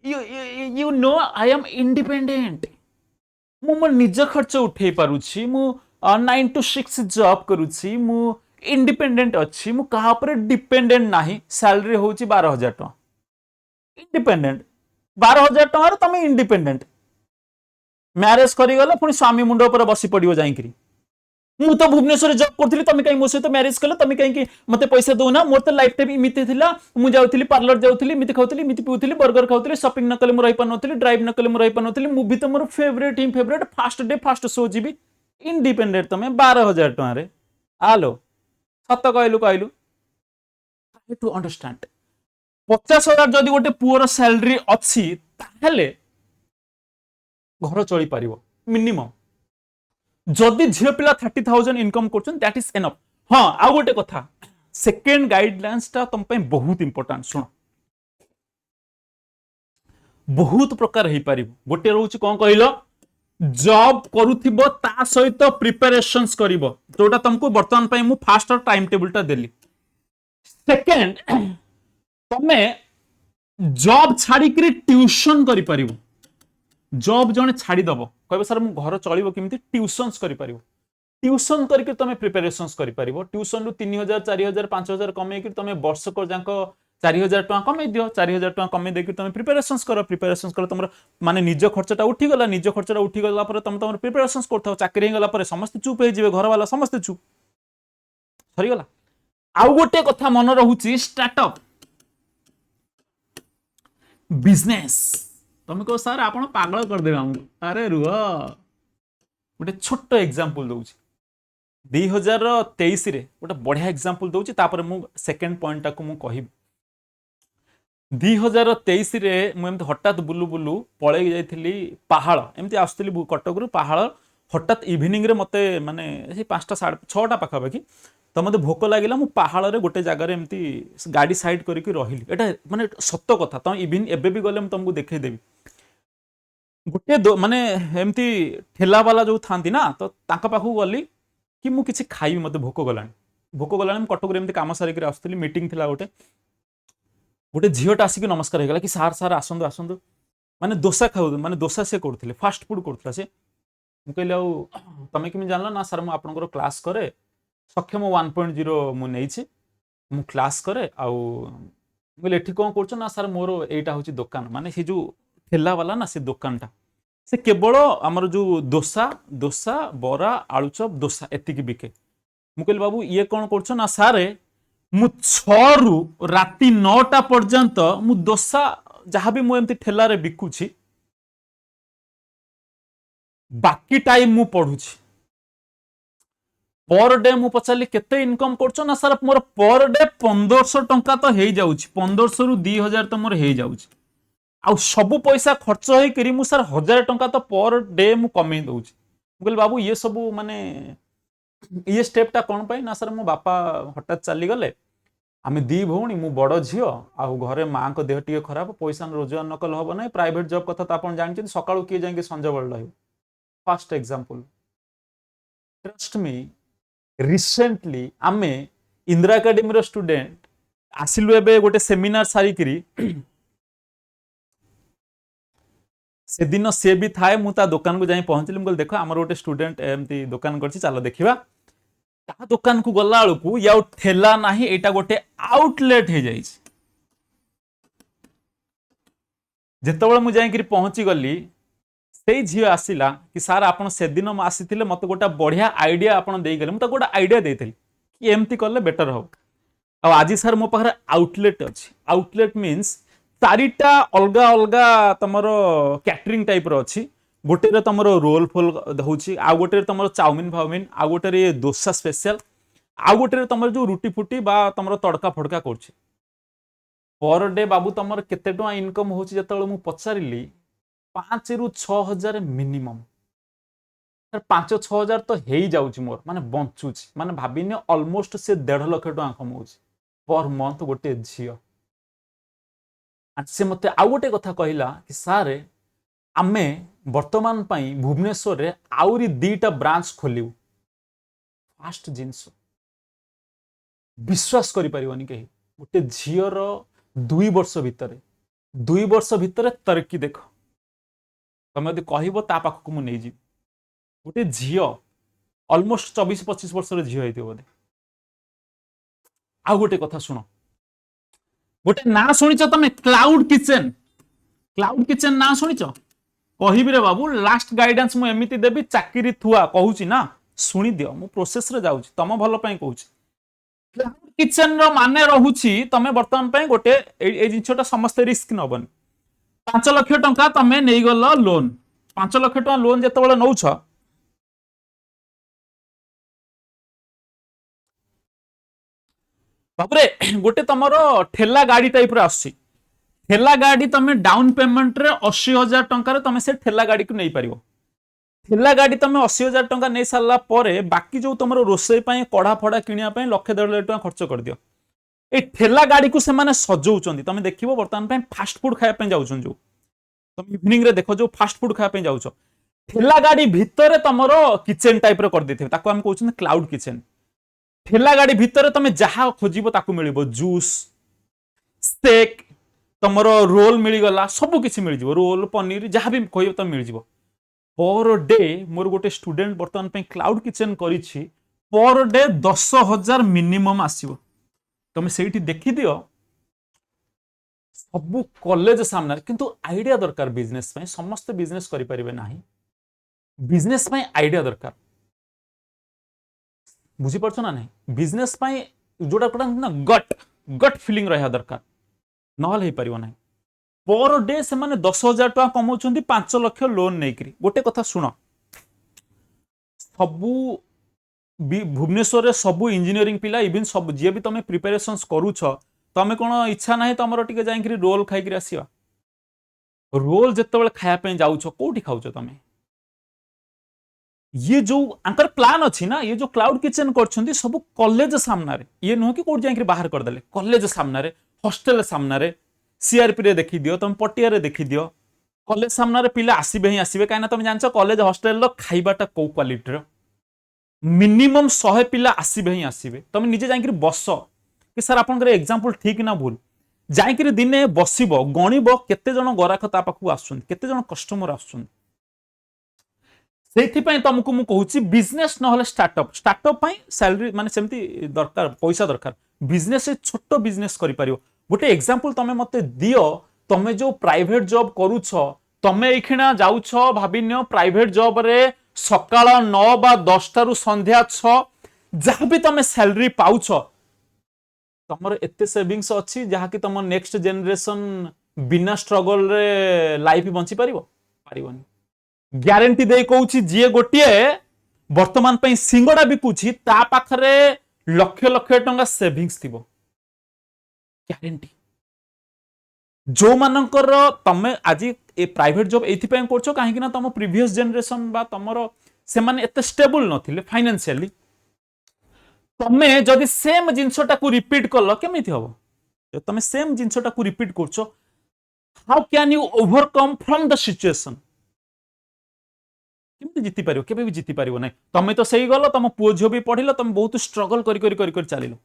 you know I am independent मु मोर निज खर्च उठेई पारुछि मु 9 to 6 जॉब करूछि मु इंडिपेंडेंट अछि मु कहा पर डिपेंडेंट नाही सैलरी होउछि 12,000 टका इंडिपेंडेंट 12,000 टका रे तमे इंडिपेंडेंट मैरेज करी गला पुनी स्वामी मुंड ऊपर बसी पड़ियो जाईकरी मु तो भुवनेश्वर जॉब करथली तमे काई मोसे तो मैरेज कला तमे काई कि मते पैसा दो ना मोर तो लाइफ टाइम इमिते थिला मु जाउथली पार्लर जाउथली मिति खाउथली मिति पिउथली बर्गर खाउथली शॉपिंग न कले मु रही पनोथली ड्राइव न कले मु रही पनोथली मूवी तो मोर favourite in favourite first day first show जीबी इंडिपेंडेंट तमे 12,000 टका रे आलो सत कहलु टू अंडरस्टैंड 50,000 जदि गोटे पुअर सैलरी अछि ताहले घर चली पारिबो मिनिमम जदि झियो पिला 30,000 इनकम करछन दैट इज एनफ हां आ गोटे कथा सेकंड गाइडलाइंस ता तुम पे बहुत इंपोर्टेंट सुन बहुत प्रकार हे पारिबो गोटे रहउची कोन कहिलो जॉब करूथिबो ता सहित प्रिपरेशंस करिवो जोटा तुमको वर्तमान पे मु फास्ट टाइम टेबल ता देली सेकंड तमे जॉब छाड़ी करी ट्यूशन करि पारिबो जॉब जने छाड़ी दबो कहबे सर मु घर चलिबो किमिति ट्यूशन्स करि पारिबो ट्यूशन करके तमे प्रिपरेशंस करि पारिबो ट्यूशन रु 3,000 4,000 5,000 कमे कि तमे वर्ष को जांको 4,000 टका कमे दियो 4,000 टका कमे देके तमे प्रिपरेशंस करो तमरो माने निज खर्चटा उठी गला पर तमर प्रिपरेशंस करथाओ चाकरी हे गला पर समस्त चुप हे जिवे घर वाला समस्त चुप सरी गला आउ गोटे कथा मन रहउची स्टार्टअप बिजनेस तुम कहो सर आप पागल कर देबे हम अरे रुह गोटे छोट एग्जांपल दउची 2023 रे गोटे बढ़िया एग्जांपल दउची तापर मु सेकंड पॉइंट टाको मु कहिबी 2023 रे मु एमती हठात बुलु बुलु पळे जाइथिली पहाड़ एमती आसुतली कटक रु पहाड़ हठात इवनिंग रे मते माने से 5टा 6टा पाखा पाखी तो मते भोक लागिला मु पहाड़ रे गोटे जगह रे एमती गाड़ी साइड करिक रहिली एटा माने सत्य कथा त इवन एबे भी गले मु तुमको देखै देबी गोटे माने एमती ठेला वाला जो थांती ना तो तांका पाखु गली कि मु किछि खाइबी मते भोक गलानी कटक रे एमती काम सारिक आसुतली मीटिंग थिला गोटे गोटे झीटा आसिक नमस्कार होगा कि सार सार आसतु आसतु माने दोसा खाऊ माने दोसा से करते फास्ट फूड करता से कहली आमे केमी जानल ना सर मुझे क्लास करे सक्षम 1.0 मुझे मु क्लास करे आउ कौन कर ना सर मोर एटा हूँ दुकान माने से जो ठेला वाला ना से दुकानटा से केवल आमर जो दोसा दोसा बरा आलुचप दोसा एतिकी बिके मु कहली बाबू ये कौन कर ना सारे मु 6 रु राति 9टा पर्यंत मु दोसा जहाँ भी मुझे ठेला रे बिकुची बाकी टाइम मु पढ़ुची पर डे मु पचारि केते इनकम करछो ना सर मोर पर डे 1500 टंका तो हे जाउची 1500 रु 2000 तो मोर हे जाउची आ सब पैसा खर्च होई करी मु सर 1000 टंका तो पर डे मु कमे दउची मु कहल बाबू ये सब माने ये स्टेप टा कौन पाई ना सर मो बापा हठात चली गले आमे दी भौणी मु बड़ झियो आ घरे माँ को देह टिके खराब पैसा रोजगार न कल हम ना प्राइवेट जॉब कथा तो आप जानते सकाळू किए जाए संज बेल रही first example trust me recently आमे इंदिरा एकेडमी रो स्टूडेंट आसिलु एबे गोटे सेमिनार सारिकिरी से दिन से भी थाए मु ता दुकान को जाई पहुंचली मु देखो हमर गोटे स्टूडेंट एमती दुकान करछि चलो देखिबा ता दुकान को गला बेलू या ठेला नाही एटा गोटे आउटलेट हो जाइछि जेतेबेले मु जाई पहुंची गली से झील आसिला कि सार आपण से दिन आसीथिले मते गोटा बढ़िया आइडिया आपण देई गले मु ता गोटा आइडिया देइथिली कि एमती करले बेटर हो आ आज सर मो पाखरे आउटलेट अछि आउटलेट मींस चारिटा अलगा अलगा तमर कैटरिंग टाइप रो अछि गोटे रे तमर रोल फुल होउछि आ गोटे रे तमर चाउमिन फाउमिन आ गोटे रे डोसा स्पेशल आ गोटे रे तमर जो रुटी फुटी बा तमर तड़का फड़का करछि पर डे बाबू तमर केते टका इनकम होछि जतले मु पचारिली 5 रु 6000 मिनिमम 5-6000 तो हेई जाउछि मोर माने बंचुछि माने भाबिने ऑलमोस्ट से 1.5 लाख टका कमाउछि पर मंथ गोटे झियो से मते आ गोटे कथा कहला कि सारे आमे वर्तमान पाई भुवनेश्वर रे आउरी 2टा ब्रांच खोलिउ फास्ट जिंस विश्वास करि परिबनी कहि गोटे झियर 2 वर्ष भितर तरक्की देखो तमे यदि कहबो ता पाख को मु नै जी गोटे झियो ऑलमोस्ट 24-25 वर्ष रे झियो हेतिबो बोधे आ गोटे कथा सुनो गोटे ना शुणिच तमे क्लाउड किचन ना शुणिच कहबी रे बाबू लास्ट गाइडेंस मु एमिति देबी चाकरी थुआ कहूची ना सुनी दियो मु प्रोसेस रे जाउची तम भलो पई कहूची क्लाउड किचन रो माने रहुची तमे वर्तमान पई गोटे ए जिंचटा समस्त रिस्क नबन 5 लाख टंका तमे नेई गल लोन 5 लाख टंका लोन जेतेबेले नउछ बाबरे गोटे तमर ठेला गाड़ी टाइप रे आसी ठेला गाड़ी तमे डाउन पेमेंट रे 80,000 टंका रे तमे से ठेला गाड़ी को नहीं पारिबो ठेला गाड़ी तमे 80,000 टंका नहीं सारला परे बाकी जो तमरो रोसई पई कड़ा फड़ा किनिया पई 1.5 लाख टंका खर्च कर दियो ए ठेला गाड़ी को से माने सजौचंदी तमे देखिबो वर्तमान पई फास्ट फूड खाया पई जाउछन जो तमे इवनिंग रे देखो जो फास्ट फूड खाया पई जाउछो ठेला गाड़ी भितर तमरो किचन टाइप रे कर देथिबे ताको हम कहउछन क्लाउड किचन ठेला गाड़ी भितर तमे जहा खोजिबो ताको मिलिबो जूस स्टेक तमरो रोल मिली गला सब किछि मिल जिवो रोल पनीर जहा भी कहइबो त मिल जिवो पर डे मोर गोटे स्टूडेंट वर्तमान पे cloud kitchen करिछि per day 10,000 minimum आसीबो तमे सेठी देखि दियो सब कॉलेज सामने किंतु आइडिया दरकार बिजनेस पे समस्त बिजनेस करि परिबे नाही बिजनेस पे आइडिया दरकार बुझी पड़छ ना नहीं बिजनेस पे जोडा कोडा ना गट फीलिंग रहा दरकार नहल हे परिबो नाही पर डे से माने 10,000 टका कमाउछंती 5 लाख लोन नेकरी गोटे कथा सुनो सबू भुवनेश्वर रे सब इंजीनियरिंग पिला इवन सब जे भी तुम प्रिपरेशंस करूछ तुम कौन इच्छा ना तुम टे जाइए रोल खाई आसवा रोल जिते खायापी जाऊछ कौटी खाऊछ तुम ये जो आंकर प्लान अच्छी ना ये जो क्लाउड किचन कर सब कॉलेज सामना रे ये नुह कि कौट जाइए बाहर करदे कॉलेज सामना रे हॉस्टल सामना रे सीआरपी रे देखी दियो तुम पटिया रे देखी दियो कॉलेज सामना रे पिला आसीबे ही आसीबे काहे ना तुम जानछ कॉलेज हॉस्टल रो खाइबाटा को क्वालिटी रो मिनिमम 100 पिला आसीबे ही आसीबे तुम निजे जाइए बस कि सर आपन एग्जांपल ठीक ना भूल जाइए दिने बसब गणिब केते जन गराख ता पाखु आसुन केते जन कस्टमर आसुन सेथिपाई तुमको मु कहूची बिजनेस नहले स्टार्टअप स्टार्टअप पाई सैलरी माने सेमती दरकार पैसा दरकार बिजनेस से छोटो बिजनेस करि परियो गोटे एग्जांपल तमे मते दियो तमे जो प्राइवेट जॉब करूछ तमे एखिना जाउछ भाबिन्य प्राइवेट जॉब रे सकाळ 9 बा 10 टारु संध्या 6 जहाँ भी तमे सैलरी पाउछ तमर एते सेविंग्स अछि जहाँ कि तम नेक्स्ट जनरेशन बिना स्ट्रगल रे लाइफ बंची परिबो परिबोनी ग्यारंटी दे कहूची जी गोटे वर्तमान पे सिंगड़ा बिकुची ता पाखरे लक्ष लक्ष टंका सेविंग्स थिबो ग्यारंटी जो मानकर तमे आज ए प्राइवेट जॉब एथि पे करछो काहे कि ना तम प्रीवियस जनरेशन बा तमरो से माने एते स्टेबल नथिले फाइनेंशियली तमे जदि सेम जिंसटा को रिपीट करलो केमिति हबो जो तमे सेम जिंसटा को रिपीट करछो how can you overcome from the situation केमती जीति पारियो केबे भी जीति पारियो नै तमे तो सही गलो तम पुओ झियो भी पढिलो तम बहुत स्ट्रगल करी चलिलो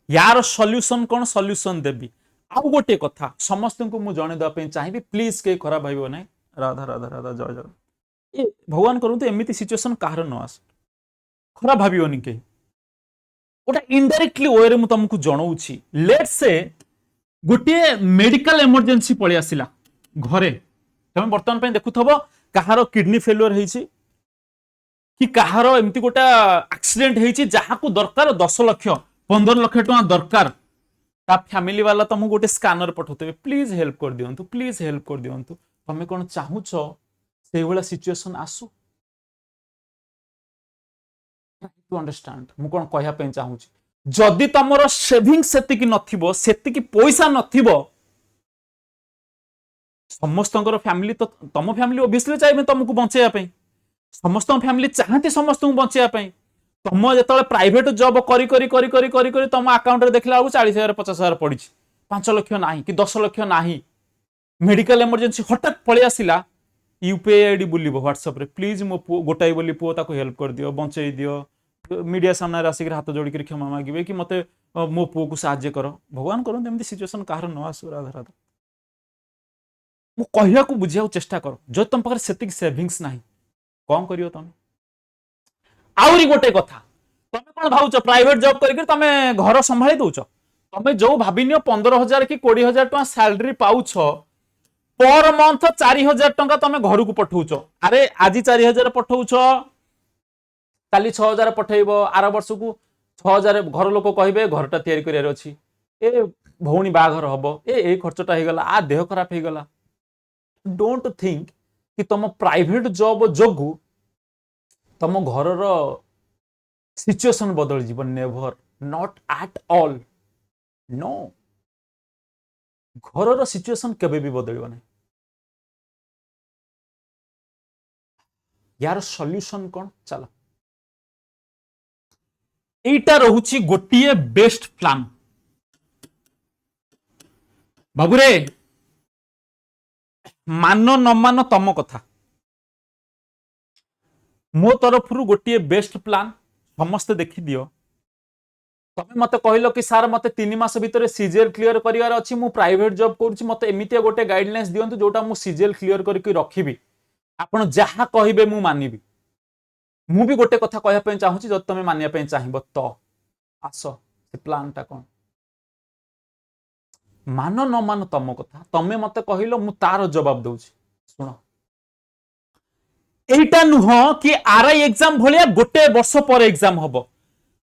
यार सॉल्यूशन कोन सॉल्यूशन देबी आउ गोटे कथा समस्त को मु जणे द पे चाहिबी प्लीज के खराब भाइबो नै राधा राधा राधा जय जय ए भगवान करु तो एमिति सिचुएशन काहर न आस खराब भाबियोनी के ओटा इनडायरेक्टली वे रे मु तुमको जणाउछि लेट्स से गोटे मेडिकल इमरजेंसी पळि आसिला घरे तुम बर्तमान पे देखुथबो कहारो किडनी फेल्योर हेछि कि कहारो एमती गोटा एक्सीडेंट हेछि जहा को दरकार 10 लाख 15 लाख टका दरकार ता फैमिली वाला तुमको गोटे स्कैनर पठोतबे प्लीज हेल्प कर दियंतु प्लीज हेल्प कर दियंतु तमे कोन चाहुछो सेही वाला सिचुएशन आसु टू अंडरस्टैंड मु कोन कहया पे चाहुछि जदि तमरो सेविंग सेति कि नथिबो सेति कि पैसा नथिबो समस्त फैमिली तो तुम फैमिली ओबियसली चाहिए तुमको बचाइया समस्त फैमिली चाहती समस्त बचाइया तुम जो प्राइवेट जॉब करी तुम अकाउंट रे देखला 40,000 50,000 पड़ी 5 लाख ना कि 10 लाख ना मेडिकल इमरजेंसी हठात पलि आसला यूपीआई आईडी बुलिबो व्हाट्सएप रे प्लीज मो गोटाई बोली पुओ ताको हेल्प कर दियो बंचई दियो मीडिया सामने आसिक हाथ जोड़ी क्षमा मांगे कि मते मो पुओ को साहाय्य कर भगवान करन एमती सिचुएशन काहर न आसु राधा राधा मु कहिया को बुझिया चेष्टा कर जो तुम पाखरे सेतिक सेविंग्स नाही कौन करियो तुम आउरी गोटे कथा तमे कोन भाउछ प्राइवेट जॉब करके तमे घर संभाली दउछ तमे जो भाबिनियो 15,000 कि 20,000 टका सैलरी पाउछ पर मंथ 4,000 टका तमे घर को पठौछ अरे आज 4,000 पठौछ काली 6,000 पठेइबो आर वर्ष को 6,000 घर लोक कहिबे घरटा तयारी करियार अछि ए भौणी बाघर हबो ए खर्चटा हे गला आ देह खराब हे गला डोंट थिंक कि तुम प्राइवेट जॉब जोगु तुम घर सिचुएशन बदल जीव never not at all know घर सिचुएशन केबे भी बदल नहीं यार सॉल्यूशन कौन चलो एटा रहुची गोटिए बेस्ट प्लान बाबूरे मान न मान तम कथा मो तरफ गोटे बेस्ट प्लान समस्ते देखी दियो तमे मते कहलो कि सर मते 3 मास भीतर सीजीएल क्लियर करिवार अछि मु प्राइवेट जॉब करूछि मते एमितिया गोटे गाइडलाइंस दियंतु जोटा मु सीजीएल क्लियर करके रखिबी आपण जहा कहिबे मु मानिबी मु भी गोटे कथा कहया पे चाहूछि जब तमे मानिया पे चाहिबो तो आसो से प्लान ता कोन मान न मान तम कथा तमे मते कहलो मु तार जवाब दउछि सुनो एटा नुह कि आरआई एग्जाम भलिया गोटे वर्ष पर एग्जाम हबो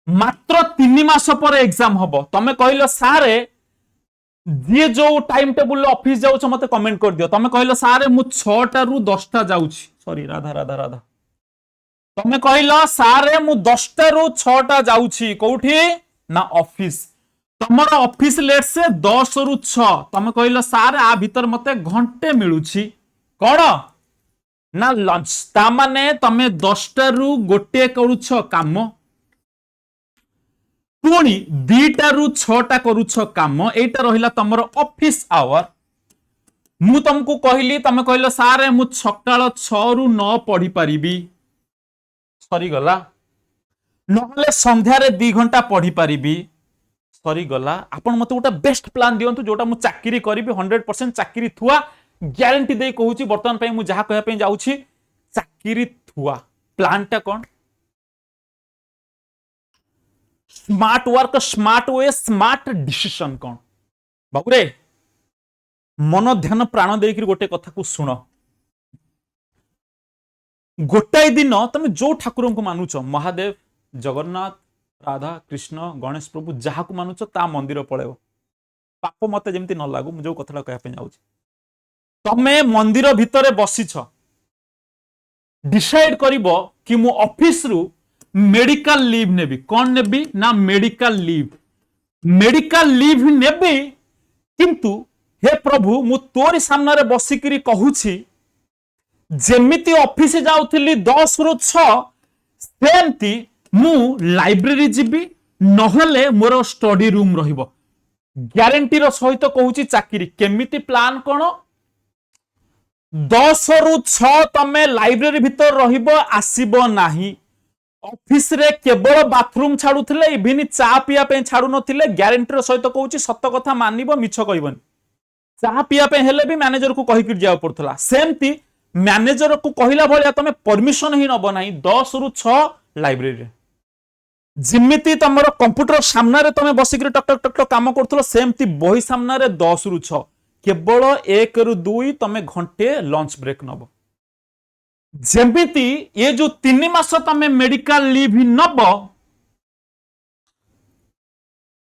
मात्र 3 मास पर एग्जाम हबो तमे कहलो सारे जे जो टाइम टेबल ऑफिस जाउछ मते कमेंट कर दियो तमे कहलो सारे मु 6 टा रु 10 टा जाउछि सॉरी राधा राधा राधा तमे कहल सारे मु 10टा रु 6टा जाउछि कोठी ना ऑफिस तमर ऑफिस लेट से 10 रु 6 तमे कहल सारे आ भीतर मते घंटे मिलुछि कोन ना लंच ता माने तमे 10टा रु गोटे करूछ काम पुणी 2टा रु 6टा करूछ काम एटा रहिला तमर ऑफिस आवर मु तुमको कहली तमे कहल सारे मु सकाळ 6 रु 9 पढ़ी पारिबी सरी गला नहले संध्यारे 2 घंटा पढ़ी पारिबी सरी गला आपण मते गोटा बेस्ट प्लान दियंतु जोटा मु चाकरी करिबी 100% चाकरी थुआ ग्यारंटी दे कहूची वर्तमान पे मु जहा कहया पे जाउची चाकरी थुआ प्लान टा कोन smart work smart way smart decision कोन बाबूरे मन ध्यान प्राण देकर गोटे कथा को सुन गोटाए दिन तुम जो ठाकुर को मानुच महादेव जगन्नाथ राधा कृष्ण गणेश प्रभु जहा को मानुच ता मंदिर पळेव पाप मते जेमती न लागू जो कथा कहया पे जाउची तमे मंदिर भितरे बसीछ डिसाइड करिवो कि मु ऑफिस रु मेडिकल लीव नेबी कौन नेबी ना मेडिकल लीव नेबी किंतु हे प्रभु मु तोरी सामने बसिकी कहूची जेमिति ऑफिस जाउथिली 10 रु 6 सेमती मु लाइब्रेरी जीबी नहले मोर स्टडी रूम रहिबो ग्यारंटी रो सहित कहूची चाकरी केमिति प्लान कोन 10 रु 6 तमे लाइब्रेरी भीतर रहिबो आसीबो नाही ऑफिस रे केवल बाथरूम छाड़ुथिले इभिन चा पिया पे छाड़ू नथिले ग्यारंटी रो सहित कहूची सत्य कथा मानिबो मिछ कहबोनी चा पिया पे हेले भी मैनेजर को कहि कि जाव पड़थला सेमती मैनेजर को कहिला भलिया तमे परमिशन ही नबो नाही 10 रु 6 लाइब्रेरी रे जिमिति तमरो कंप्यूटर सामने रे तमे बसिक टक टक टक काम करथलो सेमती बही सामने रे 10 रु 6 केवल 1 रु 2 तमे घंटे लंच ब्रेक नबो जेमिति ये जो 3 मास तमे मेडिकल लीव नब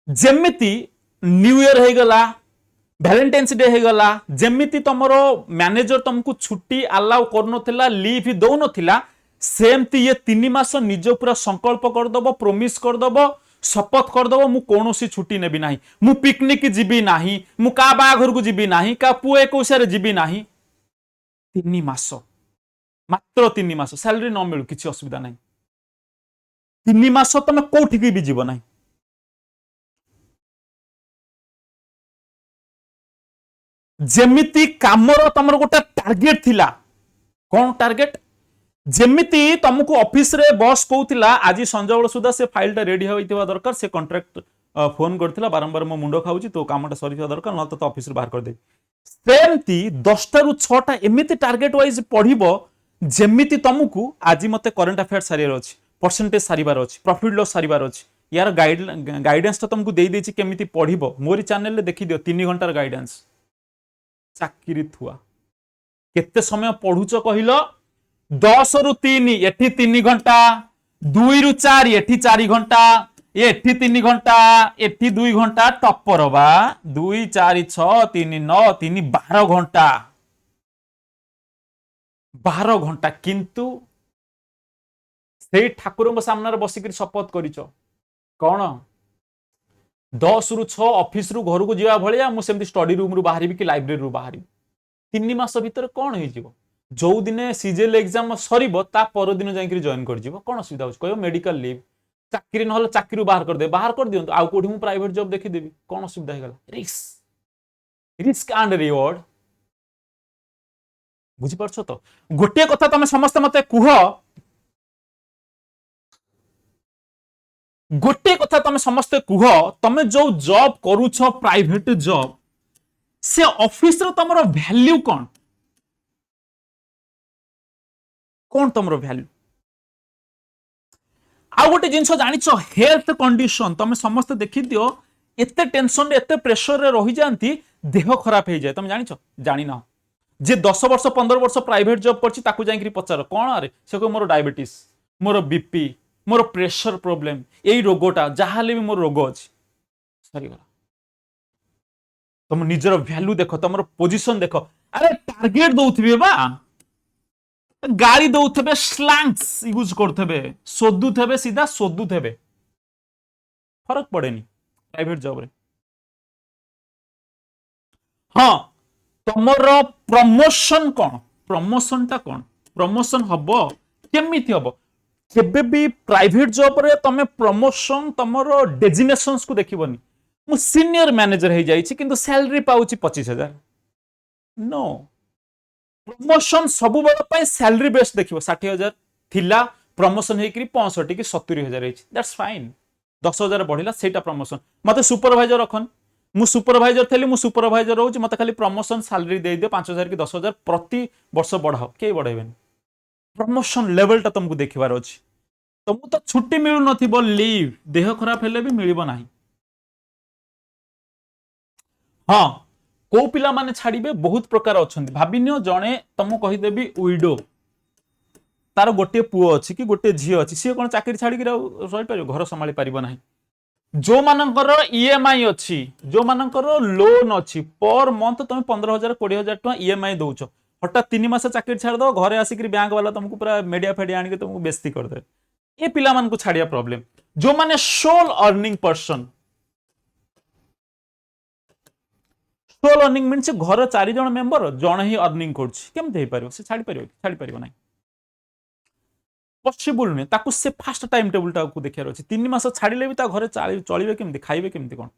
जेमिति न्यू ईयर हो गला वैलेंटाइन्स डे हो गला जेमिति तमरो मैनेजर तुमको छुट्टी अलाउ करनथिला लीव दौनथिला सेमती ये 3 मास निज पूरा संकल्प करदबो प्रोमिस करदबो शपथ करदबो मु कोनोसी छुट्टी नेबी नाही मु पिकनिक जीबी नाही मु का बाघर को जीबी नाही का पुए कोसारे जीबी नाही 3 मास मात्र 3 मास सैलरी न मिलू किसी असुविधा नहीं 3 मास तमे कोठी भी जीव नाही जेमिति कामर तमर गोटा टार्गेट थिला कौन टार्गेट जेमिति तुमको ऑफिस रे बॉस कहूतिला आज संजय बेल सुधा से फाइल टा रेडी होइतिबा दरकार से कॉन्ट्रैक्ट फोन करथिला बारंबार मो मुंडो खाउची तो कामटा सरीवा दरकार न तो ऑफिस रे बाहर कर दे सेमती 10 टा रु 6 टा एमिति टार्गेट वाइज पढिबो जेमिति तुमको आज मते करंट अफेयर सारियार अछि परसेंटेज सारिबार अछि प्रॉफिट लॉस सारिबार अछि यार गाइडेंस तो तुमको दे देछि केमिति पढिबो मोरी चैनल रे देखि दियो 3 घंटार गाइडेंस चाकरी थुआ केते समय पढुचो कहिलो 10 रु 3 एठी 3 घंटा 2 रु 4 एठी 4 घंटा एठी 3 घंटा एठी 2 घंटा टप्पर बा 2 4 6 3 9 3 12 घंटा 12 घंटा किंतु से ठाकुर सामने बसिक शपथ करिच कौन 10 रु 6 ऑफिस रु घर को जीवा भलिया मु सेमती स्टडी रूम रु बाहरी कि लाइब्रेरी रु बाहरी 3 मास भीतर कौन हो जीवो जो दिन सीजीएल एग्जाम सरीबो ता पर दिन जाई जॉइन कर जीवो कौन सुविधा होछ कहियो मेडिकल लीव चाकरी नहले चाकरी बाहर कर दियंतु आ कोठी मु प्राइवेट जॉब देखि देबी कौन सुविधा हेगला रिस्क एंड रिवॉर्ड बुझी परछो तो गोटे कथा तमे समस्त मते कुह गोटे कथा तमे समस्त कुह तमे जो जॉब करूछ प्राइवेट जॉब से ऑफिस रो तमरो वैल्यू कौन कौन तमरो वैल्यू आ गोटे जिंस जानिछ हेल्थ कंडीशन तमे समस्त देखि दियो एते टेंशन रे एते प्रेशर रे रहि जानती देह खराब हो जाए तमे जानिछ जानि ना जे 10 वर्ष 15 वर्ष प्राइवेट जॉब करछि ताकू जाई पचार कौन अरे से को मोर डायबिटीज मोर बीपी मोर प्रेशर प्रॉब्लम एई रोगोटा जहाले भी मोर रोग अछि सरी गला तुम निजर वैल्यू देखो तुम पोजीशन देखो अरे टार्गेट दउथिबे बा गाड़ी दौथे स्लैंग्स यूज करथे सोधुथे सीधा सोधुथे फरक पड़ेनी प्राइवेट जॉब रे। हाँ तमर प्रमोशन कौन प्रमोशन टा कौन प्रमोशन हबो केमिति हबो केबे भी प्राइवेट जॉब रे तमे प्रमोशन तमर डेजिग्नेशंस को देखिबनी मु सीनियर मैनेजर हे जाईछि किंतु सैलरी पाउछि 25,000 नो प्रमोशन सब बेल सैलरी बेस देखिबो 60,000 थिला प्रमोशन हेकरी 65 कि 70,000 हेछि दैट्स फाइन 10,000 बढ़िला सेटा प्रमोशन मते सुपरवाइजर रखन मु सुपरवाइजर थेली मु सुपरवाइजर रहउछि मते खाली प्रमोशन सैलरी दे दियो 5,000 कि 10,000 प्रति वर्ष बढ़ाओ के बढ़ेबेन प्रमोशन लेवल टा तुमको देखिबार अछि तुमको तो छुट्टी मिलु नथिबो लीव देह खराब हेले भी मिलिबो नाही। हाँ को पिला माने छाड़िबे बहुत प्रकार अछंती भाबिनियो जणे तुमको कहिदेबी विडो तार गोटे पुओ अछि कि गोटे झियो अछि से कोन चाकरी छाड़ी कि रहि परिबो घर संभाली परिबो नाही जो मानकर ईएमआई अच्छी जो मानकर लोन अच्छी पर मंथ तुम 15,000 20,000 टका ईएमआई दौच हठात 3 मास चाकरी छाड़ दो घरे आसिक बैंक वाला तुमको पूरा मीडिया फेडिया आनिक तुमको बेस्ती करदे ये पिला मान को छाड़िया प्रॉब्लम जो माने sole earning person sole earning means घर 4 जण मेंबर जण ही अर्निंग करछि केमते हे परिबो से छाड़ी परिबो नाही पॉसिबल नुहे ताकू से फास्ट टाइम टेबल टाकू देखियार अछि 3 मास छाड़िले भी ता घरे चलिबे केमती खाइबे केमती कोन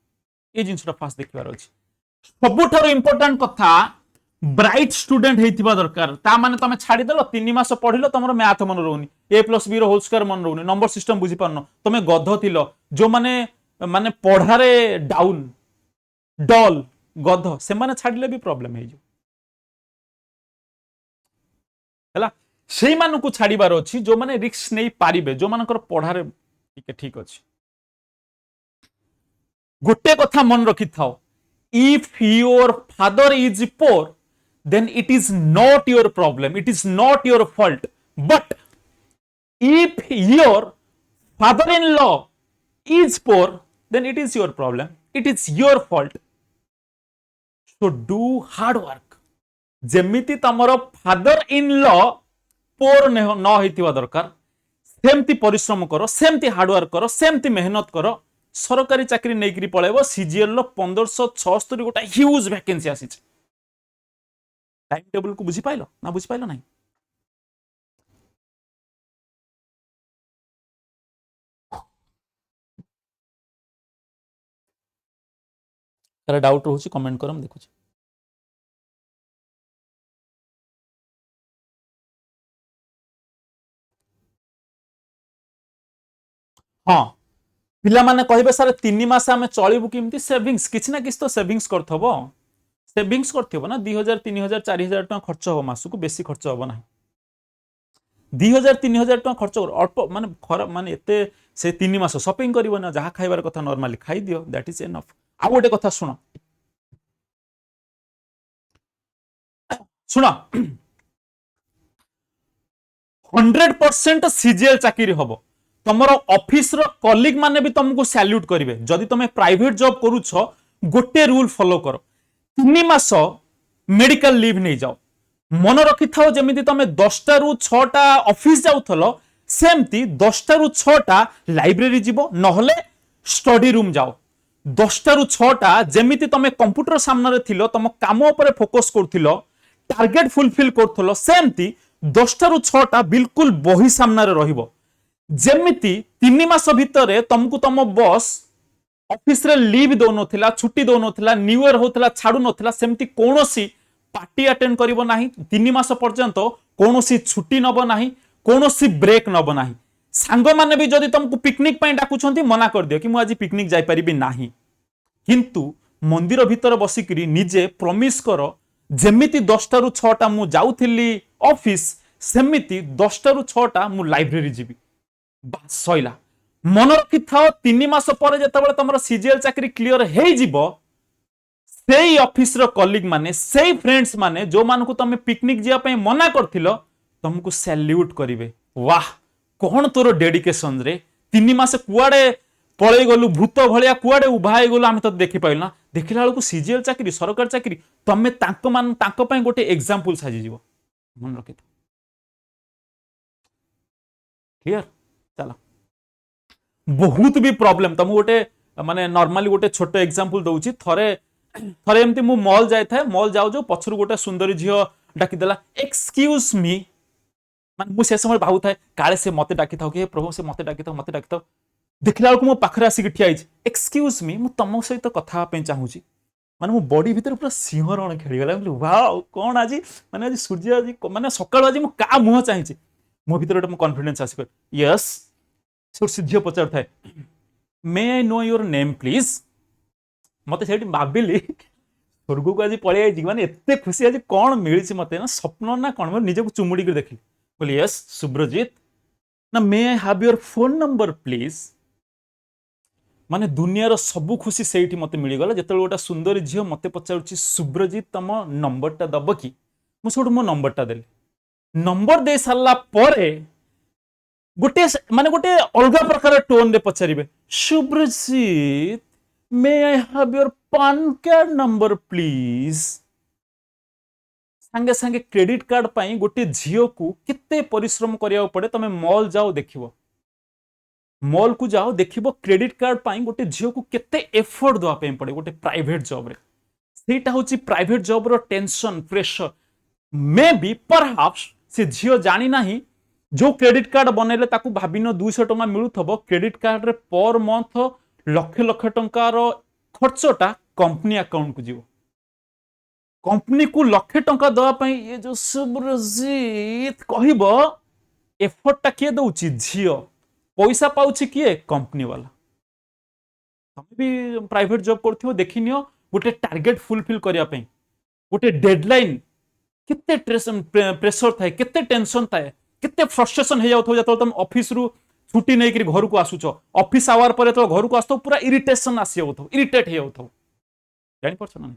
ए जिंसटा फास्ट देखिबार अछि सबुठारो इंपोर्टेंट कथा ब्राइट स्टूडेंट हेतिबा दरकार ता माने तमे छाड़ी देलो 3 मास पढिलो तमरो मैथ मन रहउनी a + b रो होल स्क्वायर मन रहउनी नंबर सिस्टम बुझी पारनो तमे गध थिलो जो माने माने पढारे डाउन डल गध से माने छाड़िले भी प्रॉब्लम हे जो हला से मानकु छाड़ीबार अछि जो माने रिस्क नै पारिबे जो मानकर पढारे ठीक अछि गोटे कथा मन रखि थाओ if your father is poor then it is not your problem it is not your fault but if your father-in-law is poor then it is your problem it is your fault so do hard work जेमिति तमरो फादर इन लॉ पोर न होइतिबा दरकार सेमती परिश्रम करो सेमती हार्डवर्क करो सेमती मेहनत करो सरकारी चाकरी नेकरी पळेबो सीजीएल लो 1576 गोटा ह्यूज वैकेंसी आसी टाइम टेबल को बुझी पाइलो ना बुझी पाइलो नहीं तारा डाउट रहउची कमेंट करम देखुची हाँ पिला माने कहबे सारे 3 मास आमे चलिबु किमती सेविंग्स किछ ना किछ तो सेविंग्स करथबो सेविंग्स करथिबो ना 2,000 3,000 4,000 टका खर्च हो मासुको बेसी खर्च हो ना 2,000 3,000 टका खर्च कर अल्प माने खराब माने एते से 3 मास शॉपिंग करिवो ना जहा खाइबार कथा नॉर्मली खाइ दियो दैट इज एनफ आ गोटे कथा सुनो सुनो 100% सीजीएल चाकरी हबो तमरो ऑफिस रो कलीग माने भी तुमको सैल्यूट करिवे जदि तुमे प्राइवेट जॉब करूछ गोटे रूल फॉलो करो 3 मास मेडिकल लीव नहीं जाओ मन रखि थाओ जेमिति तमे 10टा रु 6टा ऑफिस जाउथलो सेमती 10टा रु 6टा लाइब्रेरी जीवो नहले स्टडी रूम जाओ 10टा रु 6टा जेमिति तमे कंप्यूटर सामने रे थिलो तम काम ऊपर फोकस करथिलो टार्गेट फुलफिल करथलो सेमती 10टा रु 6टा बिल्कुल बही सामने रे रहिबो जेमिति 3 मास भितरे तुमको तुम बॉस ऑफिस रे लीव दो नथिला छुट्टी दो नथिला न्यू ईयर होतला छाडू नथिला सेमती कोनोसी पार्टी अटेंड करिवो नाही 3 मास पर्यंत कोनोसी छुट्टी नबो नाही कोनोसी ब्रेक नबो नाही सांग माने भी जदि तुमको पिकनिक पई डाकुछंती मना कर दियो कि मु आज पिकनिक जाई परिबी नाही किंतु मंदिर भीतर बसिकरी निजे प्रॉमिस करो जेमिति 10टा रु 6टा मु जाउथिली ऑफिस सेमिति 10टा रु 6टा मु लाइब्रेरी जीवी बस सइला मन रखि थाओ 3 मास पर जेतबेले तमरो सीजीएल चाकरी क्लियर हेइ जिवो सेई ऑफिस रो कलीग माने सेई फ्रेंड्स माने जो मानको तमे पिकनिक जिया पई मना करथिलो तुमको सैल्यूट करिवे वाह कोन तोर डेडिकेशन रे 3 मास कुआडे पळै गलु भूत भलिया कुआडे उभा हे गलु हम तो देखि पाइलना देखिला बेलको सीजीएल चाकरी सरकार चाकरी तमे तांको मान तांको पई गोटे एग्जांपल साजी जिवो मन रखि क्लियर चलो बहुत भी प्रॉब्लम तुम गोटे माने नॉर्मली गोटे छोटे एग्जांपल दउची थरे थरे एमती मु मॉल जाय थाए मॉल जाउ जो पछरु गोटे सुंदरी झियो डाकी देला एक्सक्यूज मी माने मु से समय भाउ थाए काले से मते डाकी थाउ के प्रभु से मते डाकी थाउ देखला बेलको मो पाखरे आसी ठिया आइछ एक्सक्यूज मी मु तम सहित कथा पे चाहूची माने मो बॉडी भीतर पूरा सिंहरण खेली गला वाओ कोन आजी माने आज सूर्य आज माने सकाळ आज मु का मुह चाहिची मो भीतर गोटे कॉन्फिडेंस आसी कर यस से सिद्धियो पचार थाए may I know your name please मते सेठी भाबिली स्वर्ग को आज पळे आइजी माने एते खुशी आज कोन मिलिछि मते ना स्वप्न ना कोन निजे को चुमुडी कर देखली बोली यस सुब्रजीत ना may I have your phone number please माने दुनियार सबु खुशी सेठी मते मिली गला जेतल गोटा सुंदर झियो मते पचारुछि सुब्रजीत तम नंबरटा दब कि मु सोड मो नंबरटा देली नंबर दे सारला परे गोटे माने गोटे अलगा प्रकार टोन रे पचारिबे Subrajit may I have your PAN card number please संगे संगे क्रेडिट कार्ड पाई गोटे झियो को कितने परिश्रम करिया पड़े तमे मॉल जाओ देखिबो मॉल को जाओ देखिबो क्रेडिट कार्ड पाई गोटे झियो को केते एफर्ट दवा पे पड़े गोटे प्राइवेट जॉब रे सेटा होची प्राइवेट जॉब रो tension pressure may be perhaps से झियो जानी नाही जो क्रेडिट कार्ड बनेले ताकू भाबिनो 200 टका मिलुथबो क्रेडिट कार्ड रे पर मंथ लक्ष लक्ष टंका रो खर्चटा कंपनी अकाउंट को जीवो कंपनी को लक्ष टंका दवा पई ये जो सुब्रजीत कहिबो एफर्टटा के दउची झियो पैसा पाउछि किए कंपनी वाला तमे भी प्राइवेट जॉब करथिबो देखिनियो गोटे टारगेट फुलफिल करिया पई गोटे डेडलाइन कितने प्रेशर थाए केते टेंशन थाए केते फ्रस्ट्रेशन हे जाउथो जतो तुम ऑफिस रु छुट्टी नै कि घर को आसुचो ऑफिस आवर पर तो घर को आस्तो पूरा इरिटेशन आसी जाउथो इरिटेट हे जाउथो जानि परछ ना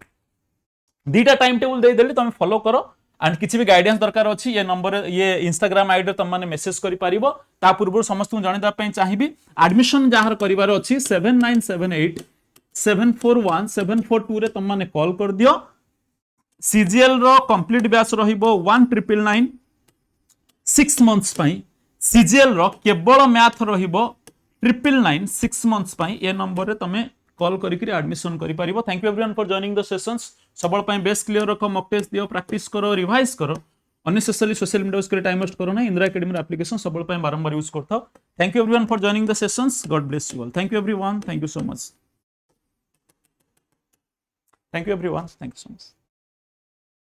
दीटा टाइम टेबल दे देली तुम फॉलो करो एंड किसी भी गाइडेंस दरकार अछि ये नंबर ये इंस्टाग्राम आईडी तुम माने मेसेज करि पारिबो ता पूर्व समस्त को जानि दा पई चाहिबी एडमिशन जहार करिवार अछि 7978 741 742 रे तुम माने कॉल कर दियो सीजीएल रो कंप्लीट बैच रहिबो 1999 6 मंथ्स पई सीजीएल रो केवल मैथ रहिबो 999 6 मंथ्स पई ए नंबर रे तमे कॉल करिकरी एडमिशन करि पारिबो thank you everyone for joining the sessions सबल पई बेस्ट क्लियर रखो मॉक टेस्ट दियो प्रैक्टिस करो रिवाइज करो अननेसेसरी सोशल मीडिया यूज करे टाइम वेस्ट करो ना इंदिरा एकेडमी एप्लीकेशन सबल पई बारंबार यूज करथो thank you everyone for joining the sessions God bless you all thank you everyone thank you so much thank you everyone thank you so much